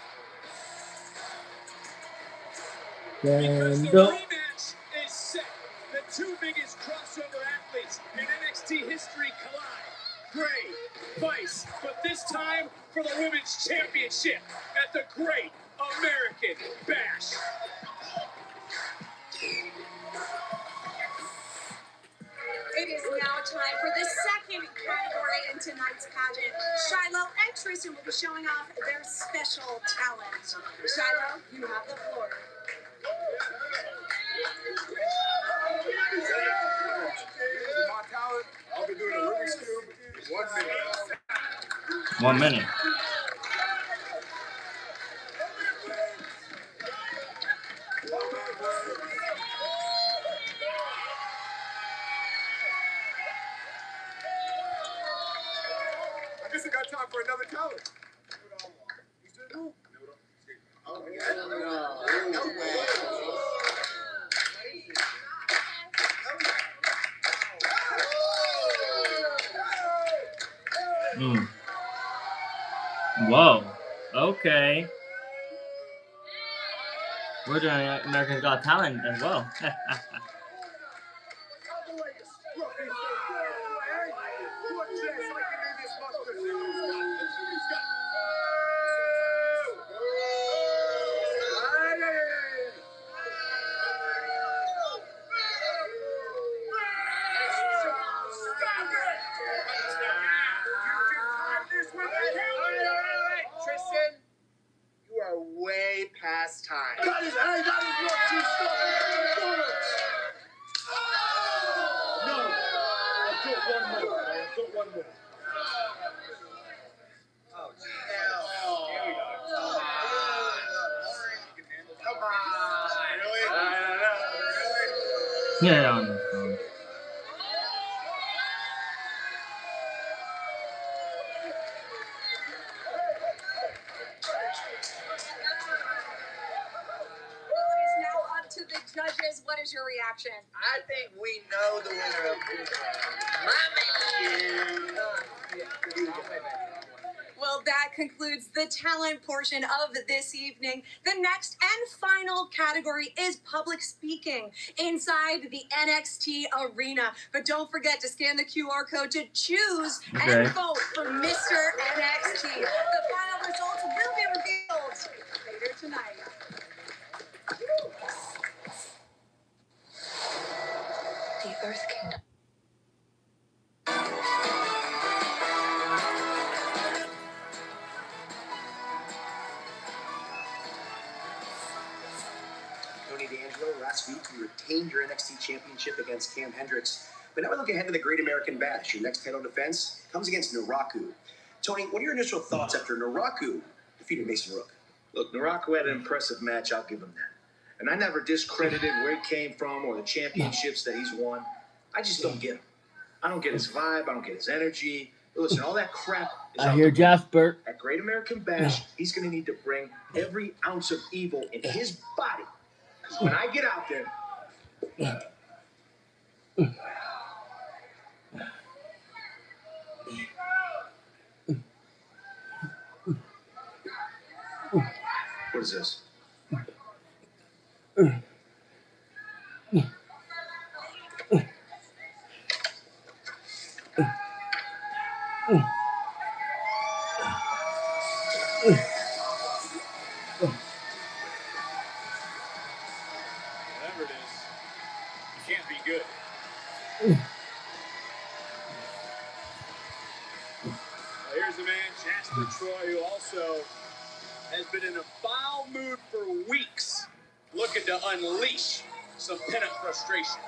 Because the rematch is set. The two biggest crossover athletes in NXT history collide. Grey, Vice, but this time for the Women's Championship at the Great American Bash. It is now time for the second category in tonight's pageant. Shiloh and Tristan will be showing off their special talent. Shiloh, you have the floor. For my talent, I'll be doing a Rubik's Cube in 1 minute. 1 minute. I guess I got time for another talent. Whoa. Okay. We're doing America's Got Talent as well. Tristan, you are way past time. That is not too slow. No, I've got one more. I've got one more. Oh, hell. Here we go. Come on. Really? Yeah, on the phone. To the judges, what is your reaction? I think we know the winner of this. Well, that concludes the talent portion of this evening. The next and final category is public speaking inside the NXT arena. But don't forget to scan the QR code to choose and vote for Mr NXT. The final results will be revealed later tonight. The Earth Kingdom. Tony D Angelo. Last week, you retained your NXT championship against Cam Hendricks. But now we look ahead to the Great American Bash. Your next title defense comes against Naraku. Tony, what are your initial thoughts after Naraku defeated Mason Rook? Look, Naraku had an impressive match. I'll give him that. And I never discredited where he came from or the championships that he's won. I just don't get him. I don't get his vibe. I don't get his energy. Listen, all that crap is I hear Jasper. At Great American Bash, he's going to need to bring every ounce of evil in his body. Because when I get out there... What is this? Whatever it is, it can't be good. Well, here's the man, Jasper Troy, who also has been in a foul mood for weeks, looking to unleash some pent-up frustration.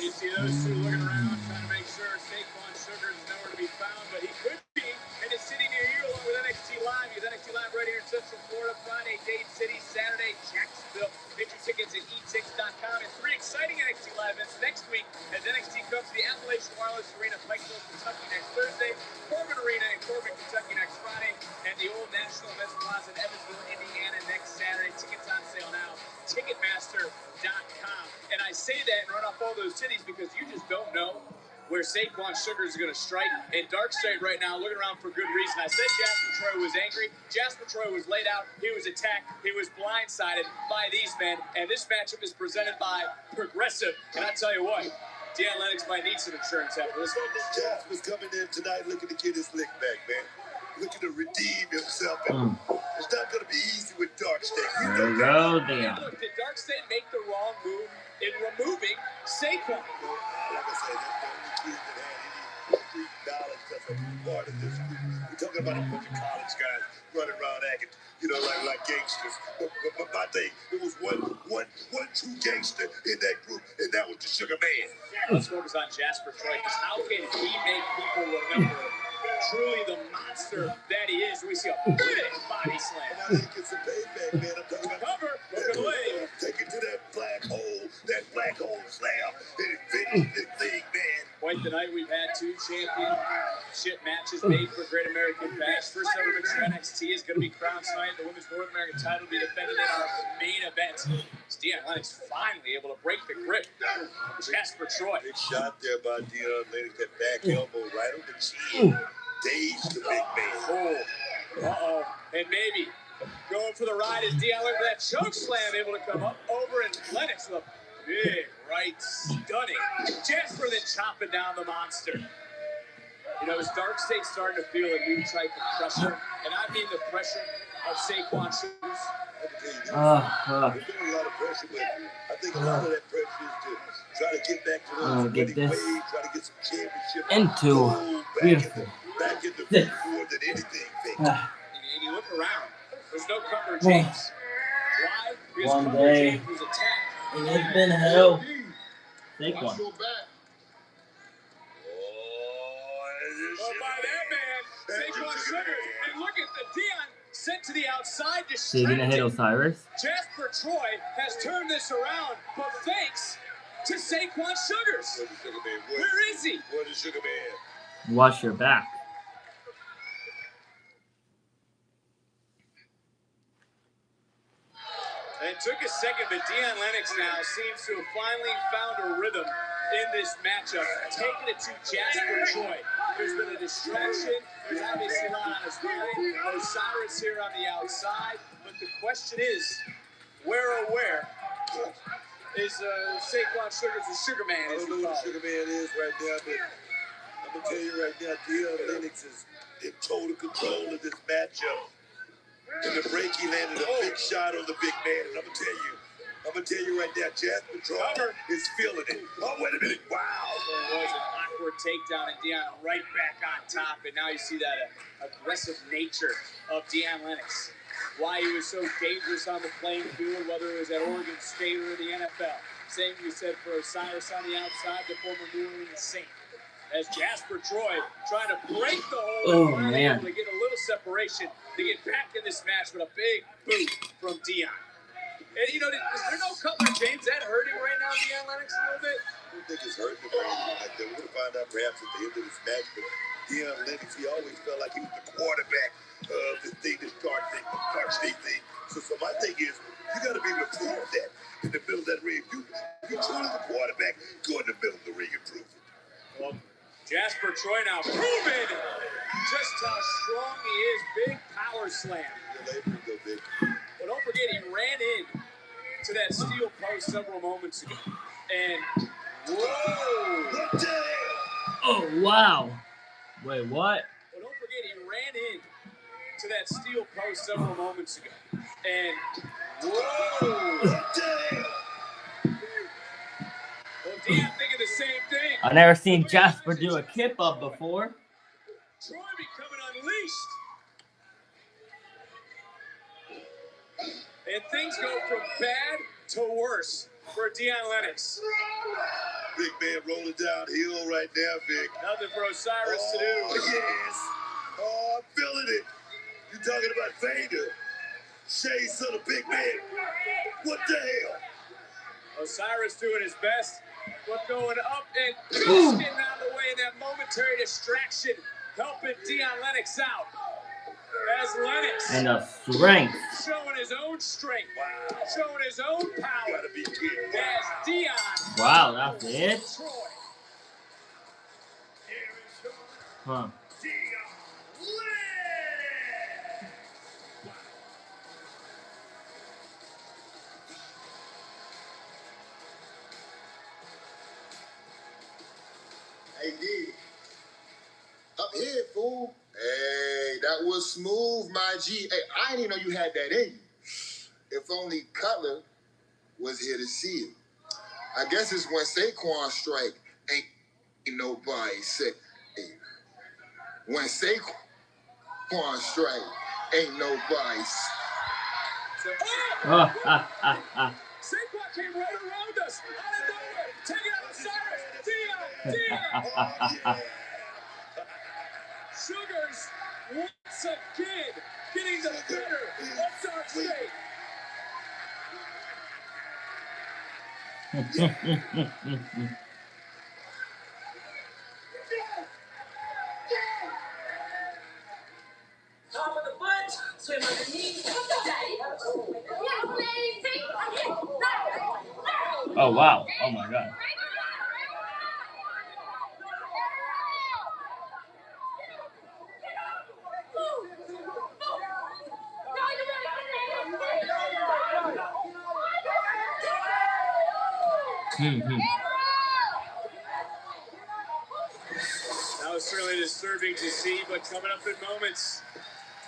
You see those two looking around, trying to make sure Saquon Sugar is nowhere to be found, but he could be, and is sitting near you along with NXT Live. You have NXT Live right here in Central Florida, Friday, Dade City, Saturday, Jacksonville. Get your tickets at etix.com. And 3 exciting NXT Live events next week as NXT comes to the Appalachian Wireless Arena, Pikeville, Kentucky next Thursday, Corbin Arena in Corbin, Kentucky next Friday, and the Old National Events Plaza in Evansville, Indiana next Saturday. Tickets on sale now. Ticketmaster.com. And I say that and run off all those cities because you just don't know where Saquon Sugar is going to strike. And Darkseid right now looking around for good reason. I said Jasper Troy was angry. Jasper Troy was laid out. He was attacked. He was blindsided by these men. And this matchup is presented by Progressive. And I tell you what, Dan Lennox might need some insurance after this one. Jasper's coming in tonight looking to get his lick back, man. Looking to redeem himself. It's not going to be easy with Darkseid. There we go, Dan. Look, did Darkseid make the wrong move in removing Saquon? Like I said, that's the only kid that had any street knowledge that's a part of this group. We're talking about a bunch of college guys running around acting, like gangsters. But my thing, there was one true gangster in that group, and that was the Sugar Man. Let's focus on Jasper Troy, because how can he make people remember truly the monster that he is? We see a big body slam. I think it's a payback, man. I'm talking about cover, look away. Take it to that black hole slam, and finish this thing, man. Quite the night we've had 2 championship matches made for Great American Bash. First ever Mr NXT is going to be crowned tonight. The Women's North American title will be defended in our main event. Deon Lennox finally able to break the grip of Jasper Troy. Big shot there by Deon Lennox, that back elbow right on the chin. Dazed the big man. Uh-oh. And maybe going for the ride is Deon Lennox with that choke slam able to come up over, and Lennox with a big right, stunning. Jasper then chopping down the monster. Is Darkseid starting to feel a new type of pressure? And I mean the pressure of Saquon Sugar. There's been a lot of pressure, but I think a lot of that pressure is to try to get back to those winning ways, try to get some championship. Beautiful. Back in the field more than anything, Vic. And you look around, there's no Cover James. Why? Because One Cover day. James was attacked. And it's been hell. Saquon. Oh, by that man, Saquon Sugar. And look at the Deon sent to the outside, So you're gonna hit Osiris? Jasper Troy has turned this around, but thanks to Saquon Sugars. Where is he? Where's the Sugar Man? Watch your back. It took a second, but Deon Lennox now seems to have finally found a rhythm in this matchup, taking it to Jasper Troy. There's been a distraction. There's obviously a lot on his mind. Osiris here on the outside. But the question is, where is Saquon Sugars the Sugar Man? I don't know who the Sugar Man is right now, but I'm I'm gonna tell you right now, Dion Lennox is in total control of this matchup. In the break, he landed a big shot on the big man, and I'm gonna tell you right now, Jasper Trotter is feeling it. Oh, wait a minute! Wow. There was an awkward takedown, and Dion right back on top, and now you see that aggressive nature of Dion Lennox. Why he was so dangerous on the playing field, whether it was at Oregon State or the NFL. Same we said for Osiris on the outside, the former New Orleans Saint. As Jasper Troy trying to break the hold and finally able to get a little separation to get back in this match with a big boot from Dion. And you know, is there no Cutler James? Is that hurting right now, Dion Lennox, a little bit? I don't think it's hurting him or anything like that. We're going to find out perhaps at the end of this match. But Dion Lennox, he always felt like he was the quarterback of this thing, this guard state thing. So my thing is, you got to be able to prove that in the middle of that ring. If you're truly the quarterback, go in the middle of the ring and prove it. Well, Jasper Troy now proving just how strong he is. Big power slam. But don't forget, he ran in to that steel post several moments ago. And, whoa! What the hell? Oh, wow. Wait, what? Well, don't forget, he ran in to that steel post several moments ago. And, whoa! What the hell? Well, Dion thinking the same thing. I've never seen Jasper do a kip up before. Troy becoming unleashed. And things go from bad to worse for Dion Lennox. Big man rolling downhill right now, Vic. Nothing for Osiris to do. Oh, yes. Oh, I'm feeling it. You talking about Vader? Shay's son of big man. What the hell? Osiris doing his best, but going up and just getting out of the way in that momentary distraction, helping Dion Lennox out. As Lennox And the strength. showing his own strength, showing his own power. You gotta be kidding. As Dion. Wow, that's it? Troy. Huh. Hey, D. Up here, fool. Hey, that was smooth, my G. Hey, I didn't even know you had that in you. If only Cutler was here to see it. I guess it's when Saquon strike, ain't nobody sick. Hey, when Saquon strike, ain't nobody sick. Saquon came right around us, out of nowhere, taking out Osiris. Dion. Sugars once again getting the better of Dark State. Top of the foot, swim underneath. Oh, wow. Oh, my God. That was certainly disturbing to see, but coming up in moments,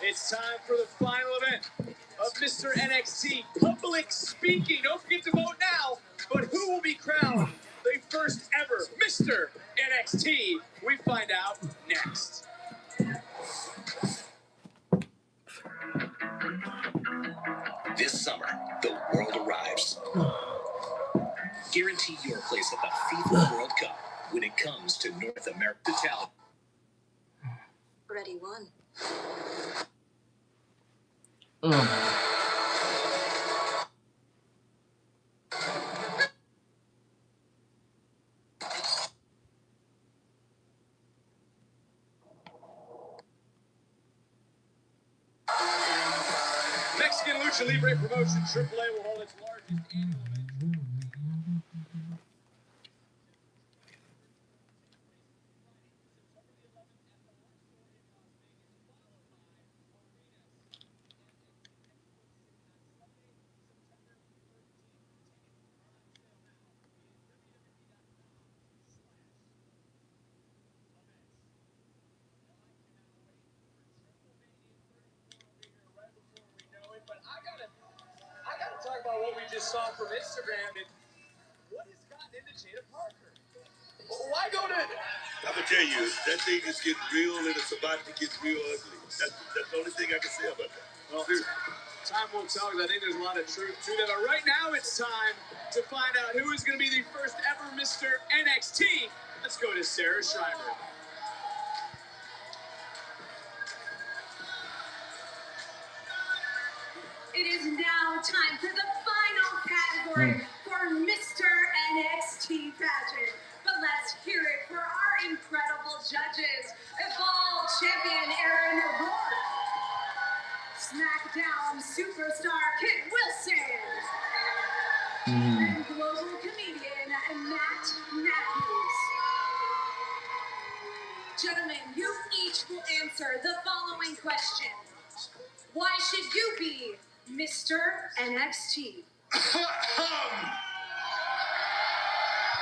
it's time for the final event of Mr. NXT Public Speaking. Don't forget to vote now, but who will be crowned the first ever Mr. NXT? We find out next. This summer, the world arrives. Guarantee your place at the FIFA World Cup when it comes to North America talent. Already won. Mexican Lucha Libre promotion AAA will hold its largest annual event. just saw from Instagram. And what has gotten into Jada Parker? Why go to? I'm gonna tell you, that thing is getting real, and it's about to get real ugly. That's the only thing I can say about that. Well, time will tell, because I think there's a lot of truth to that. But right now, it's time to find out who is going to be the first ever Mr. NXT. Let's go to Sarah Schreiber. It is now time for the final category for Mr. NXT pageant. But let's hear it for our incredible judges. Evolve champion Aaron Rourke. SmackDown superstar Kit Wilson. And global comedian Matt Matthews. Gentlemen, you each will answer the following question. Why should you be Mr. NXT?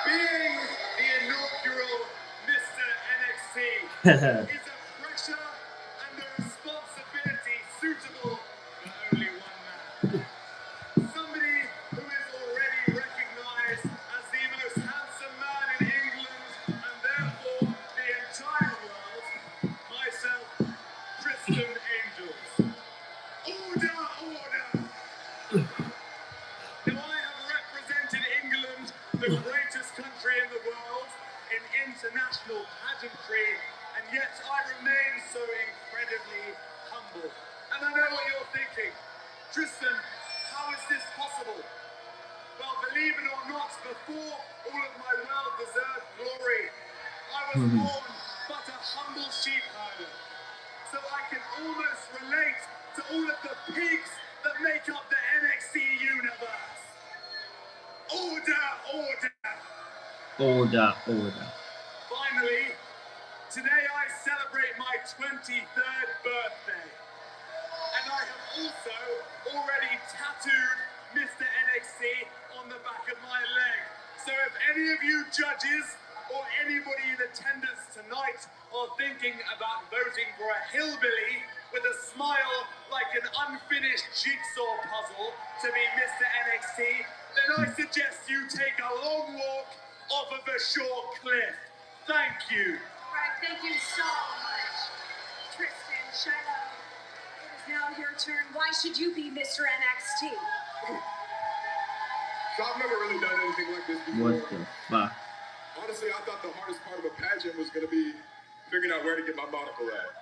Being the inaugural Mr. NXT is a pressure and a responsibility suitable for only one man. Somebody who is already recognized as the most handsome man in England and therefore the entire world, myself, Tristan Angels. Order, order! Now I have represented England, the greatest country in the world, in international pageantry, and yet I remain so incredibly humble. And I know what you're thinking. Tristan, how is this possible? Well, believe it or not, before all of my well-deserved glory, I was born but a humble sheep herder. So I can almost relate to all of the pigs that make up the NXT universe. Order, order! Order, order. Finally, today I celebrate my 23rd birthday. And I have also already tattooed Mr. NXT on the back of my leg. So if any of you judges or anybody in attendance tonight are thinking about voting for a hillbilly with a smile like an unfinished jigsaw puzzle to be Mr. NXT, then I suggest you take a long walk off of a short cliff. Thank you. All right, thank you so much, Tristan, Shiloh. It is now your turn. Why should you be Mr. NXT? So I've never really done anything like this before. What the fuck? Honestly, I thought the hardest part of a pageant was going to be figuring out where to get my monocle at.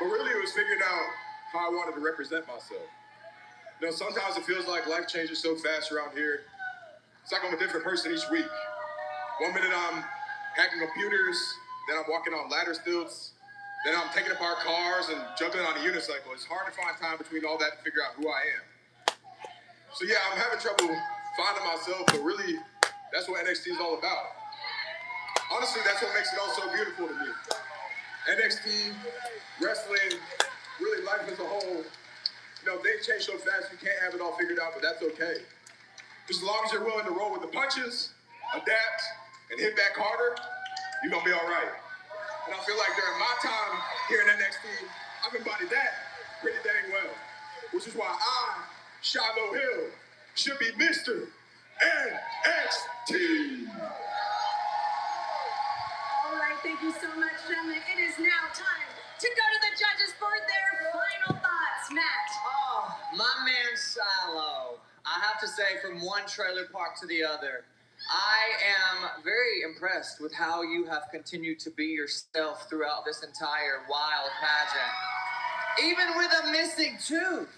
But really, it was figuring out how I wanted to represent myself. You know, sometimes it feels like life changes so fast around here. It's like I'm a different person each week. One minute I'm hacking computers, then I'm walking on ladder stilts, then I'm taking apart cars and jumping on a unicycle. It's hard to find time between all that to figure out who I am. So yeah, I'm having trouble finding myself, but really, that's what NXT is all about. Honestly, that's what makes it all so beautiful to me. NXT, wrestling, really life as a whole, you know, things change so fast you can't have it all figured out, but that's okay. Just as long as you're willing to roll with the punches, adapt, and hit back harder, you're gonna be all right. And I feel like during my time here in NXT, I've embodied that pretty dang well. Which is why I, Shiloh Hill, should be Mr. NXT. All right, thank you so much, gentlemen. It is now time to go to the judges for their final thoughts. Matt. Oh, my man Shiloh. I have to say, from one trailer park to the other, I am very impressed with how you have continued to be yourself throughout this entire wild pageant. Even with a missing tooth,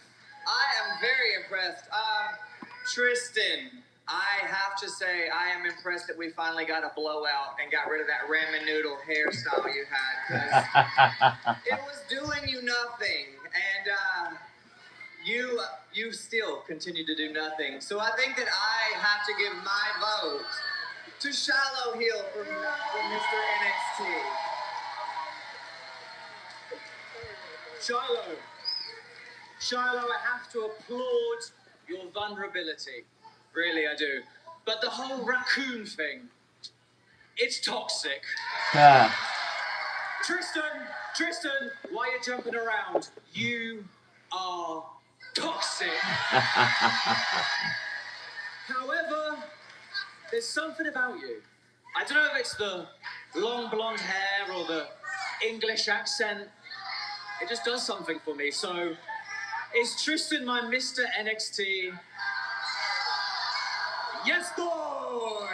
I am very impressed. Tristan, I have to say, I am impressed that we finally got a blowout and got rid of that ramen noodle hairstyle you had. 'Cause it was doing you nothing. And you still continue to do nothing. So I think that I have to give my vote to Shiloh Hill for Mr. NXT. Shiloh, I have to applaud your vulnerability. Really, I do. But the whole raccoon thing, it's toxic. Ah. Tristan, why are you jumping around? You are toxic. However, there's something about you. I don't know if it's the long blonde hair or the English accent. It just does something for me. So, is Tristan my Mr NXT? Yes, boy!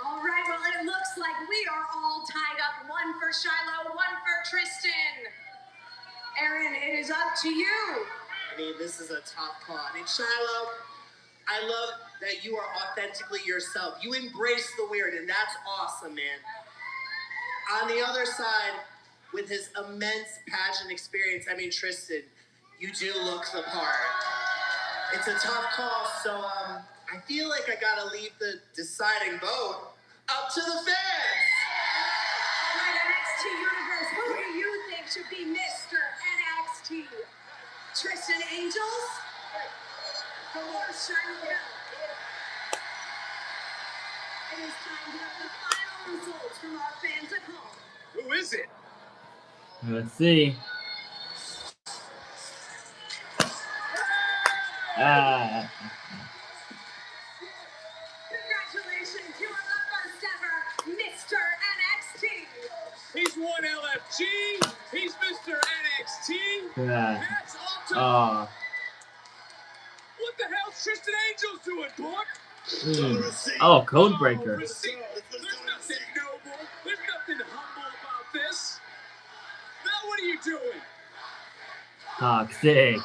All right, well, it looks like we are all tied up. One for Shiloh, one for Tristan. Aaron, it is up to you. I mean, this is a tough call. I mean, Shiloh, I love that you are authentically yourself. You embrace the weird, and that's awesome, man. On the other side, with his immense pageant experience, I mean, Tristan, you do look the part. It's a tough call, so I feel like I gotta leave the deciding vote up to the fans. All right, NXT Universe, who do you think should be Mr NXT? Tristan Angels? Or Shiloh? It is time to have the final results from our fans at home. Who is it? Let's see. Congratulations, you are the first ever Mr NXT. He's won LFG. He's Mr NXT. That's awesome. What the hell's Tristan Angels doing, Book? Oh, code breaker. There's nothing noble. There's nothing humble about this. Now what are you doing? Toxic.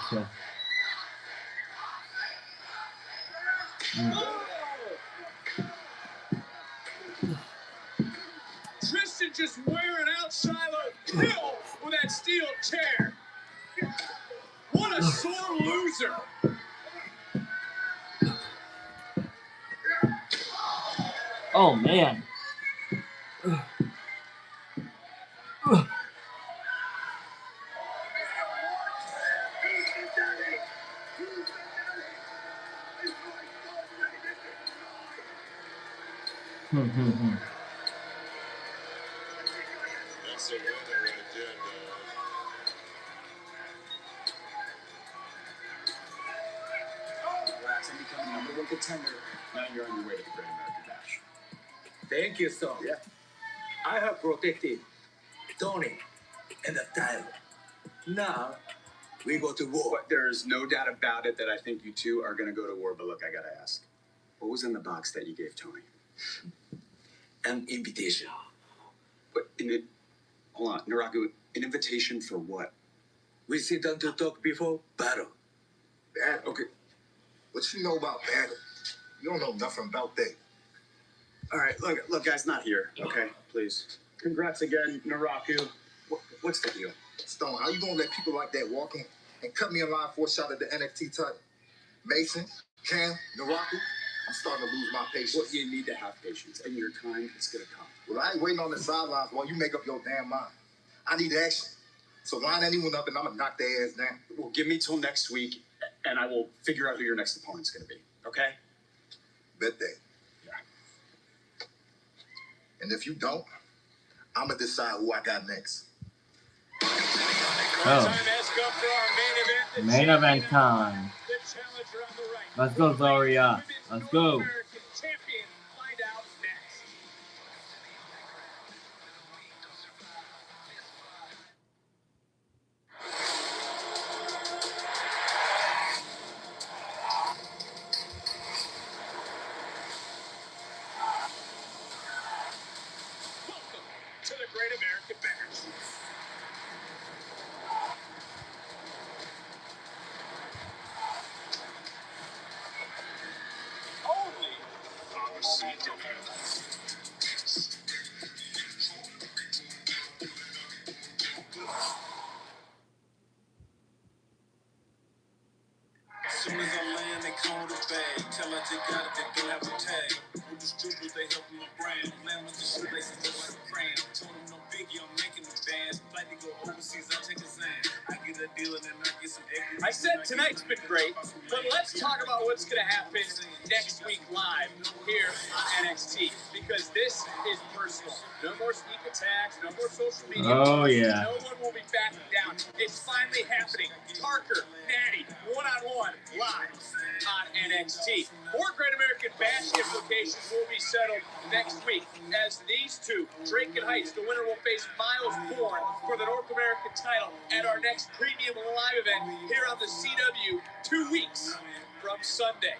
Tristan just wearing out Shiloh Hill with that steel chair. What a sore loser. Oh, man. That's a winner right there, dog. Congrats on becoming #1 contender. Now you're on your way to the Great American Bash. Thank you, son. Yeah. I have protected Tony and the title. Now we go to war. But there's no doubt about it that I think you two are going to go to war. But look, I got to ask. What was in the box that you gave Tony? An invitation. But hold on, Naraku, an invitation for what? We sit down to talk before battle. Battle? Okay. What you know about battle? You don't know nothing about that. All right, look, guys, not here. Okay, please. Congrats again, Naraku. What's the deal? Stone, how you gonna let people like that walk in and cut me in line for a shot at the NXT title? Mason, Cam, Naraku, I'm starting to lose my patience. Well, you need to have patience, and your time is going to come. Well, I ain't waiting on the sidelines while you make up your damn mind. I need action. So line anyone up and I'm going to knock their ass down. Well, give me till next week, and I will figure out who your next opponent's going to be, okay? Bet that. Yeah. And if you don't, I'm going to decide who I got next. Oh. Main event time. Let's go, Zaria. Let's go. Welcome to the Great American Bash. Only on the CW. Soon as I land, they call the bag. Tell her they got it, they don't have a tag. With the strippers, they help me brand. Land with the shoelaces, just like a crayon. Told them no biggie, I'm making the band. Like to go overseas, I take a Zan. I get a deal and then I get some equity. I said tonight's been great, but let's talk about what's going to happen next week live here on NXT, because this is personal. No more sneak attacks, no more social media. Oh, yeah. No one will be back. backing down. It's finally happening. Parker, Natty, one-on-one, live on NXT. More Great American Bash implications will be settled next week as these two, Drake and Heights, the winner will face Miles Bourne for the North American title at our next premium live event here on the CW 2 weeks from Sunday.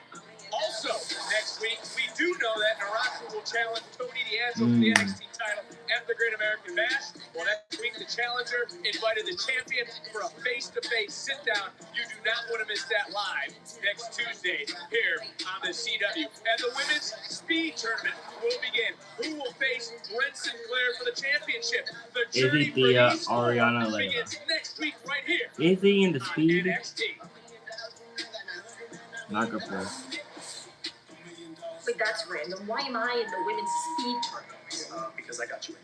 Also, next week, we do know that Naraka will challenge Tony D Angelo for the NXT title at the Great American Bash. Well, next week, the challenger invited the champion for a face-to-face sit-down. You do not want to miss that live next Tuesday here on the CW. And the women's speed tournament will begin. Who will face Brent Sinclair for the championship? The journey for these four begins next week right here. Is he in the speed? NXT. Not good for. Wait, that's random. Why am I in the women's speed tournament? Because I got you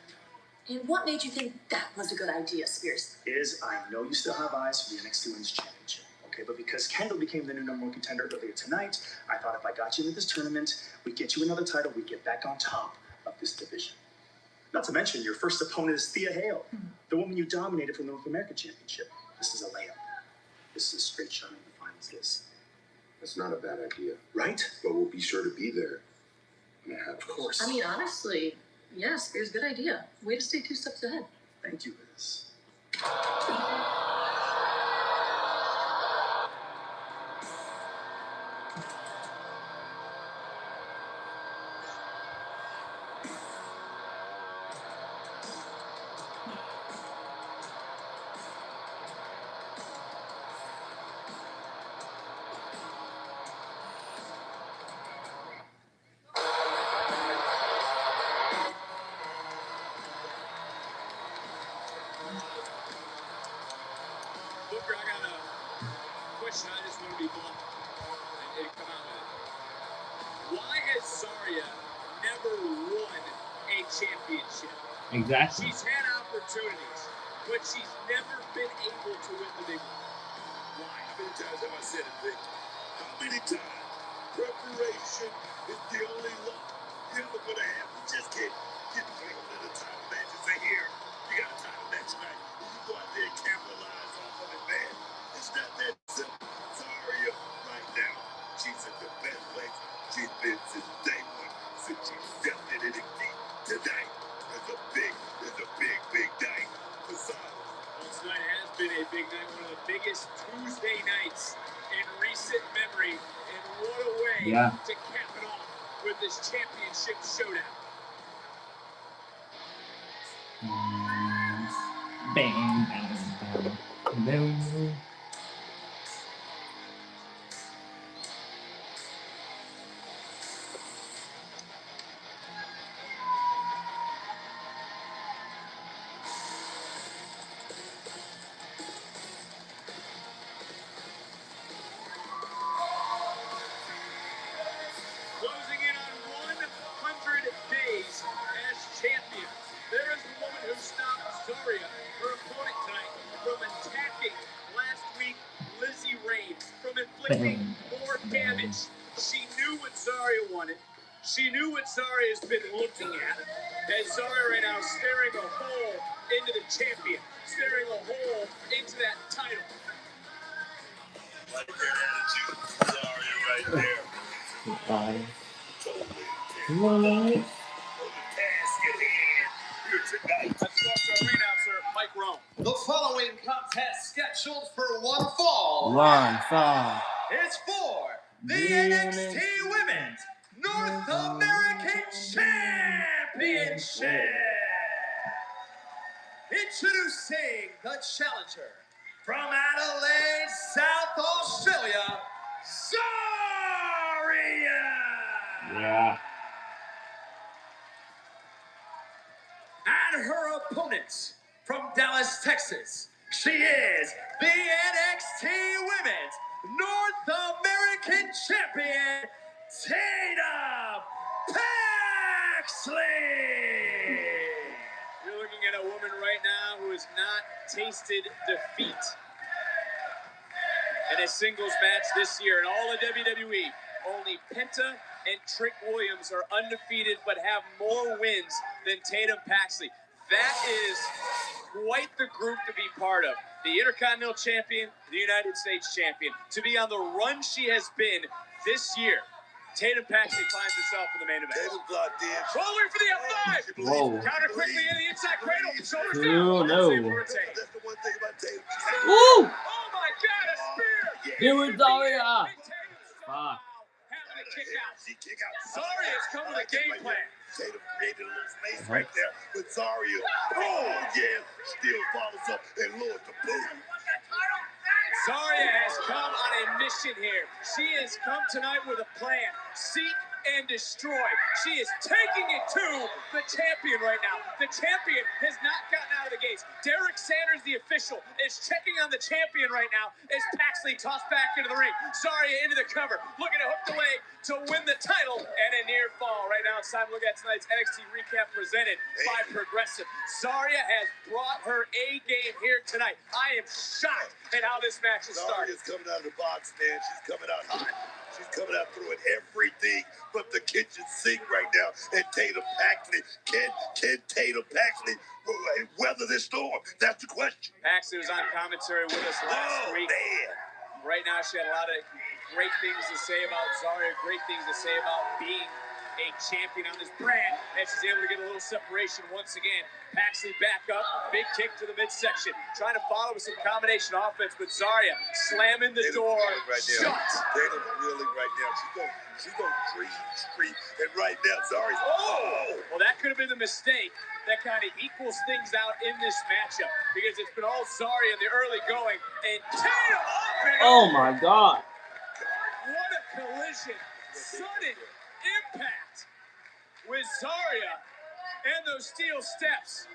in. And what made you think that was a good idea, Spears? I know you still have eyes for the NXT Women's Championship, okay? But because Kendall became the new #1 contender earlier tonight, I thought if I got you into this tournament, we'd get you another title, we'd get back on top of this division. Not to mention, your first opponent is Thea Hale, the woman you dominated from the North American Championship. This is a layup. This is a straight shot in the finals, this. That's not a bad idea. Right? But we'll be sure to be there. Yeah, of course. I mean, honestly, yeah, Spears, good idea. Way to stay 2 steps ahead. Thank you, Liz. Booker, I got a question. I just want to be blunt and come out with it. Why has Zaria never won a championship? Exactly. She's had opportunities, but she's never been able to win the big one. Why? How many times have I said it, Vic? How many times? Preparation is the only luck you're ever going to have. You just can't get thrown in a title match and say, here, you got a title match tonight. And you go out there and capitalize off of it, man. It's not that simple. Zaria, right now, she's in the best place she's been since day one, since she stepped in NXT. Tonight is a big day for Zaria. Well, tonight has been a big night, one of the biggest Tuesday nights in recent memory. And what a way to cap it off with this championship showdown. Bang, bang, bang, bang. Closing in on 100 days as champion. There is the woman who stopped Zaria, her opponent tonight, from attacking last week Lizzie Rain, from inflicting more damage. She knew what Zaria wanted. She knew what Zaria has been looking at. As Zaria right now staring a hole into the champion, staring a hole into that title. Like that attitude, Zaria right there. Goodbye. What? Task at hand here tonight. Let's talk to our announcer, Mike Rome. The following contest scheduled for one fall. One fall. It's for the NXT Women's North American Championship. Introducing the challenger from Adelaide, South Australia, Zaria. Yeah. And her opponent from Dallas, Texas, she is the NXT Women's North American Champion, Tatum Paxley. You're looking at a woman right now who has not tasted defeat in a singles match this year. In all of WWE, only Penta and Trick Williams are undefeated but have more wins than Tatum Paxley. That is quite the group to be part of. The Intercontinental Champion, the United States Champion. To be on the run she has been this year. Tatum Paxley finds herself in the main event. Tatum's locked in. Rolling for the F5. Whoa. Counter quickly into the inside cradle. Shoulders Oh, down. no. That's the one thing about Tatum. Woo! Oh my God, a spear. Do it, Zaria. Fuck. Having a kick out. She kick out. Zaria has come with a game plan. Tatum created a little space right there, but Zaria, oh yeah, still follows up and lures the boot. Zaria has come on a mission here. She has come tonight with a plan. Seek and destroy. She is taking it to the champion right now. The champion has not gotten out of the gates. Derek Sanders, the official, is checking on the champion right now as Paxley tossed back into the ring. Zaria into the cover, looking to hook the leg to win the title, and a near fall. Right now it's time to look at tonight's NXT recap presented by Progressive. Zaria has brought her A game here tonight. I am shocked at how this match has started. Zaria's coming out of the box, man. She's coming out hot. She's coming out throwing everything but the kitchen sink right now. And Tatum Paxley, can Tatum Paxley weather this storm? That's the question. Paxley was on commentary with us last week. Man. Right now, she had a lot of great things to say about Zaria, great things to say about being a champion on this brand, and she's able to get a little separation once again. Paxley back up, big kick to the midsection, trying to follow with some combination offense, but Zaria slamming the door shut. Tatum's really right now. She's gonna scream, and right now Zaria's well, that could have been the mistake that kind of equals things out in this matchup, because it's been all Zaria in the early going, and Tatum up and Oh my God. what a collision. Sudden impact with Zaria and those steel steps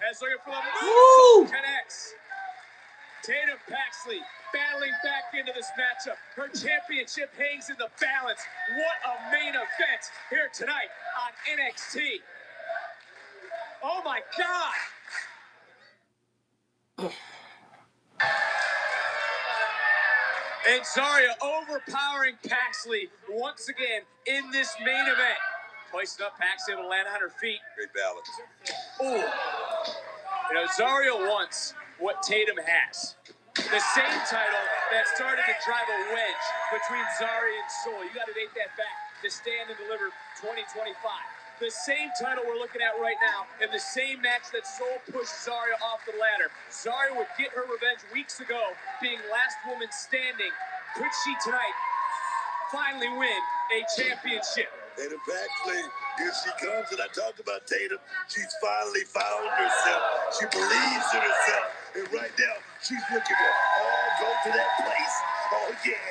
as looking for the Woo! move connects. Tatum Paxley battling back into this matchup. Her championship hangs in the balance. What a main event here tonight on NXT. Oh my God. And Zaria overpowering Paxley once again in this main event. Hoisted up, Paxley able to land on her feet. great balance. Ooh. You know, Zaria wants what Tatum has. The same title that started to drive a wedge between Zaria and Soul. You got to date that back to Stand and Deliver 2025. The same title we're looking at right now, and the same match that Soul pushed Zaria off the ladder. Zaria would get her revenge weeks ago, being last woman standing. Could she tonight finally win a championship? Tatum Paxley, here she comes, and I talked about Tatum. She's finally found herself. She believes in herself, and right now she's looking to go to that place. Oh yeah,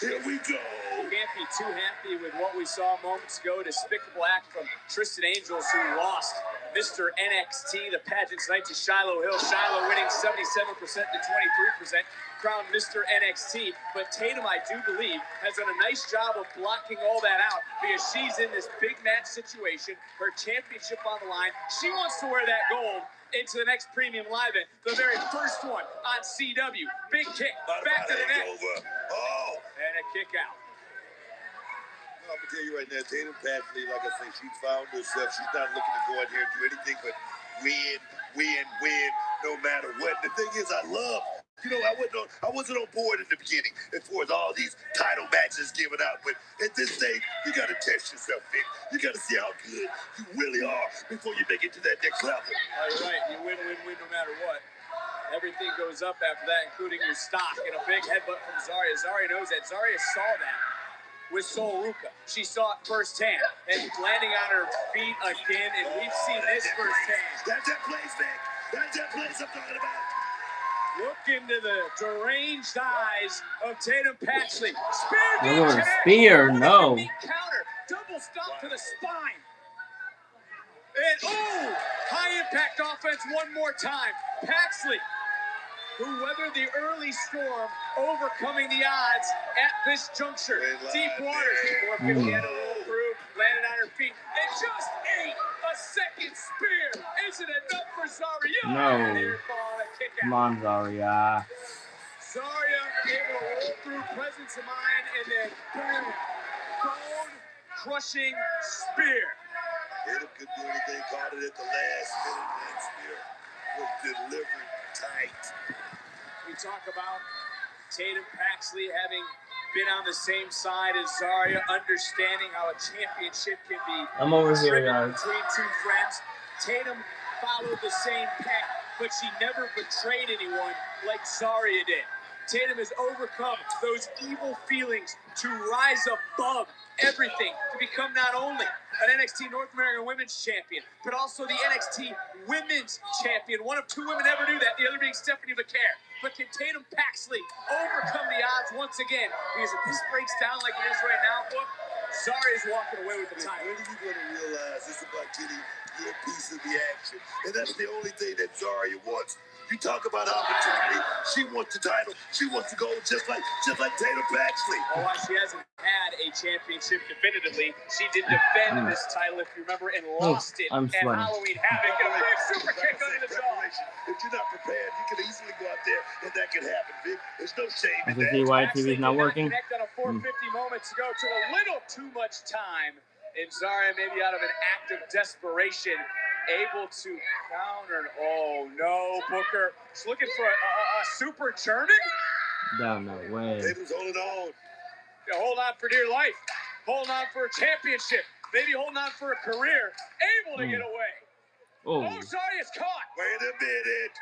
here we go. Can't be too happy with what we saw moments ago. Despicable act from Tristan Angels, who lost Mr NXT, the pageant tonight, to Shiloh Hill. Shiloh winning 77% to 23%, crowned Mr NXT. But Tatum, I do believe, has done a nice job of blocking all that out, because she's in this big match situation, her championship on the line. She wants to wear that gold into the next premium live event, the very first one on CW. Big kick, back to the net. Oh, and a kick out. I'm gonna tell you right now, Tatum Paxley, like I say, she's found herself. She's not looking to go out here and do anything but win, no matter what. The thing is, I wasn't on board in the beginning as far as all these title matches given out. But at this stage, you gotta test yourself, Vic. You gotta see how good you really are before you make it to that next level. You're right. You win no matter what. Everything goes up after that, including your stock. And a big headbutt from Zaria. Zaria knows that. Zaria saw that with Sol Ruka. She saw it firsthand, and landing on her feet again, and we've seen this firsthand. That's that place, Vic. That's that place I'm talking about. Look into the deranged eyes of Tatum Paxley. Spear, no. Counter, double stomp to the spine. And high impact offense one more time. Paxley, who weathered the early storm, overcoming the odds at this juncture. Deep waters, 450 had to roll through, landed on her feet, and just ate a second spear. Isn't enough for Zaria? No. Come on, Zaria. Zaria able to roll through, presence of mind, and then boom, bone-crushing spear. Tatum couldn't do anything, caught it at the last minute, and spear was delivered tight. We talk about Tatum Paxley having been on the same side as Zaria, understanding how a championship can be I'm over here, driven guys. between two friends. Tatum followed the same path, but she never betrayed anyone like Zaria did. Tatum has overcome those evil feelings to rise above everything, to become not only an NXT North American Women's Champion, but also the NXT Women's Champion. One of two women ever do that, the other being Stephanie McCare. But can Tatum Paxley overcome the odds once again? Because if this breaks down like it is right now, look, Zaria's walking away with the title. When are you going to realize it's about getting your piece of the action? And that's the only thing that Zaria wants. You talk about opportunity. She wants the title. She wants to go just like Tatum Paxley. Well, while she hasn't had a championship definitively, she did defend this title, if you remember, and lost it at Halloween Havoc. A big super kick under the jaw. If you're not prepared, you can easily go out there and that can happen, Vic. There's no shame I in can that. see why TV's not working. Connect on a 450 moments ago. Took a little too much time. And Zaria, maybe out of an act of desperation, able to counter. Oh no, Booker. She's looking for a super German? No way. Tatum's holding on. Yeah, hold on for dear life. Holding on for a championship. Maybe holding on for a career. Able to get away. Oh, Zaria's caught. Wait a minute.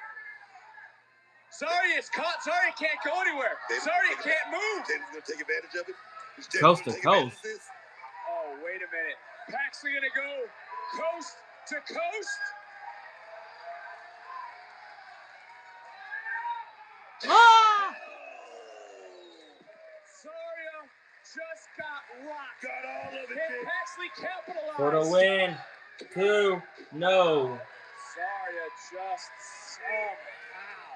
Zaria's caught. Zaria can't go anywhere. Zaria can't move. Tatum's going to take advantage of it. Coast to coast. Oh, wait a minute. Paxley going to go coast to coast. Ah! Zaria just got rocked. Got all of it. Can Paxley capitalize? For the win. 2, no. Zaria just somehow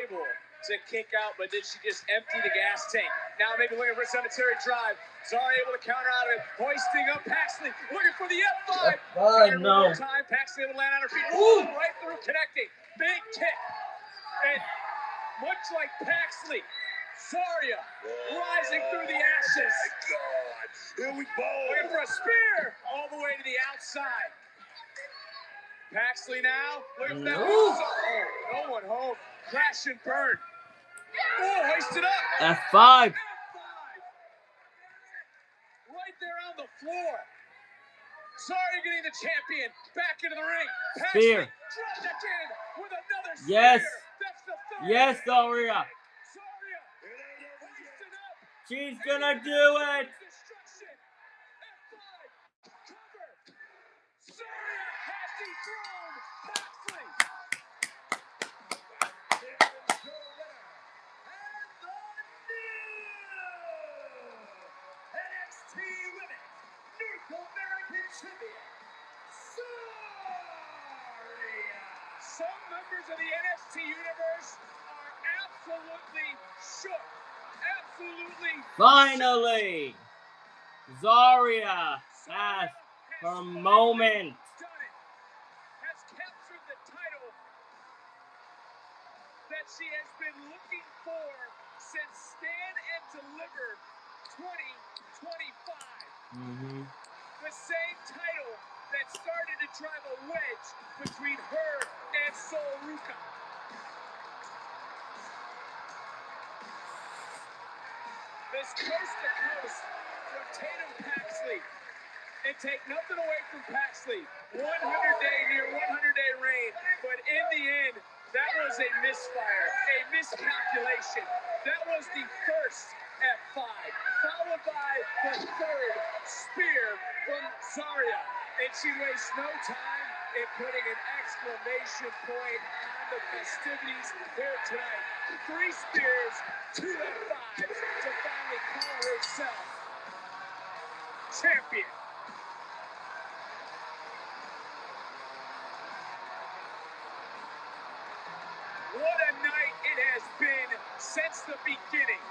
able to kick out, but did she just empty the gas tank? Now maybe looking for a cemetery drive. Zaria able to counter out of it. Hoisting up Paxley. Looking for the F5. F5, no. Time. Paxley able to land on her feet. Ooh. Right through, connecting. Big kick. And much like Paxley, Zaria rising through the ashes. Oh my God. Here we go. Looking for a spear all the way to the outside. Paxley now. Looking for that. No one home. Crash and burn. Oh, hoisted up. F5. Right there on the floor. Zaria getting the champion back into the ring. Spear. Dropped again with another spear. Yes. That's the third. Yes, Zaria. Zaria hoisted up. She's gonna do it. Destruction. F5. Cover. Zaria has dethroned Paxley. NXT Women's North American Champion, Zaria. Some members of the NXT universe are absolutely shook. Absolutely. Finally, Zaria has her moment. Done it. Has captured the title that she has been looking for since Stand and Deliver 2025. The same title that started to drive a wedge between her and Sol Ruka. This coast to coast from Tatum Paxley. And take nothing away from Paxley. 100-day, near 100-day reign. But in the end, that was a misfire, a miscalculation. That was the first F5, followed by the third spear from Zaria. And she wastes no time in putting an exclamation point on the festivities here tonight. 3 spears, 2 F5s to finally call herself champion. What a night it has been since the beginning.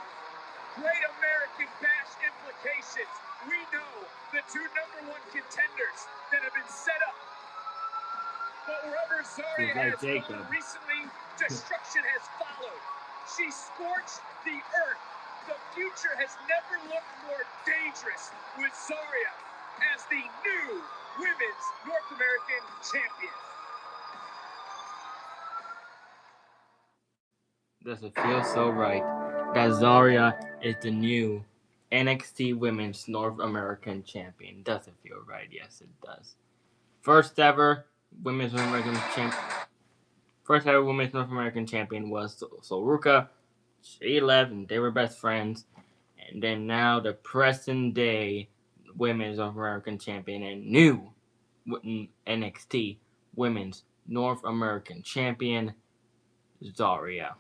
Great American Bash implications. We know the 2 #1 contenders that have been set up. But wherever Zaria has gone recently, destruction has followed. She scorched the earth. The future has never looked more dangerous with Zaria as the new Women's North American Champion. Doesn't feel so right that Zaria is the new NXT Women's North American Champion. Doesn't feel right. Yes, it does. First ever Women's North American Champion was Soruka. She left and they were best friends. And then now the present day Women's North American Champion and new NXT Women's North American Champion, Zaria.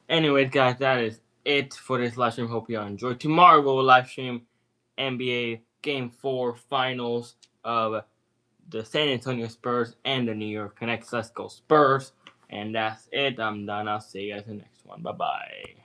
Anyways, guys, that is it for this live stream. Hope you all enjoyed. Tomorrow we will live stream NBA Game 4 Finals of the San Antonio Spurs and the New York Knicks. Let's go Spurs. And that's it. I'm done. I'll see you guys in the next one. Bye-bye.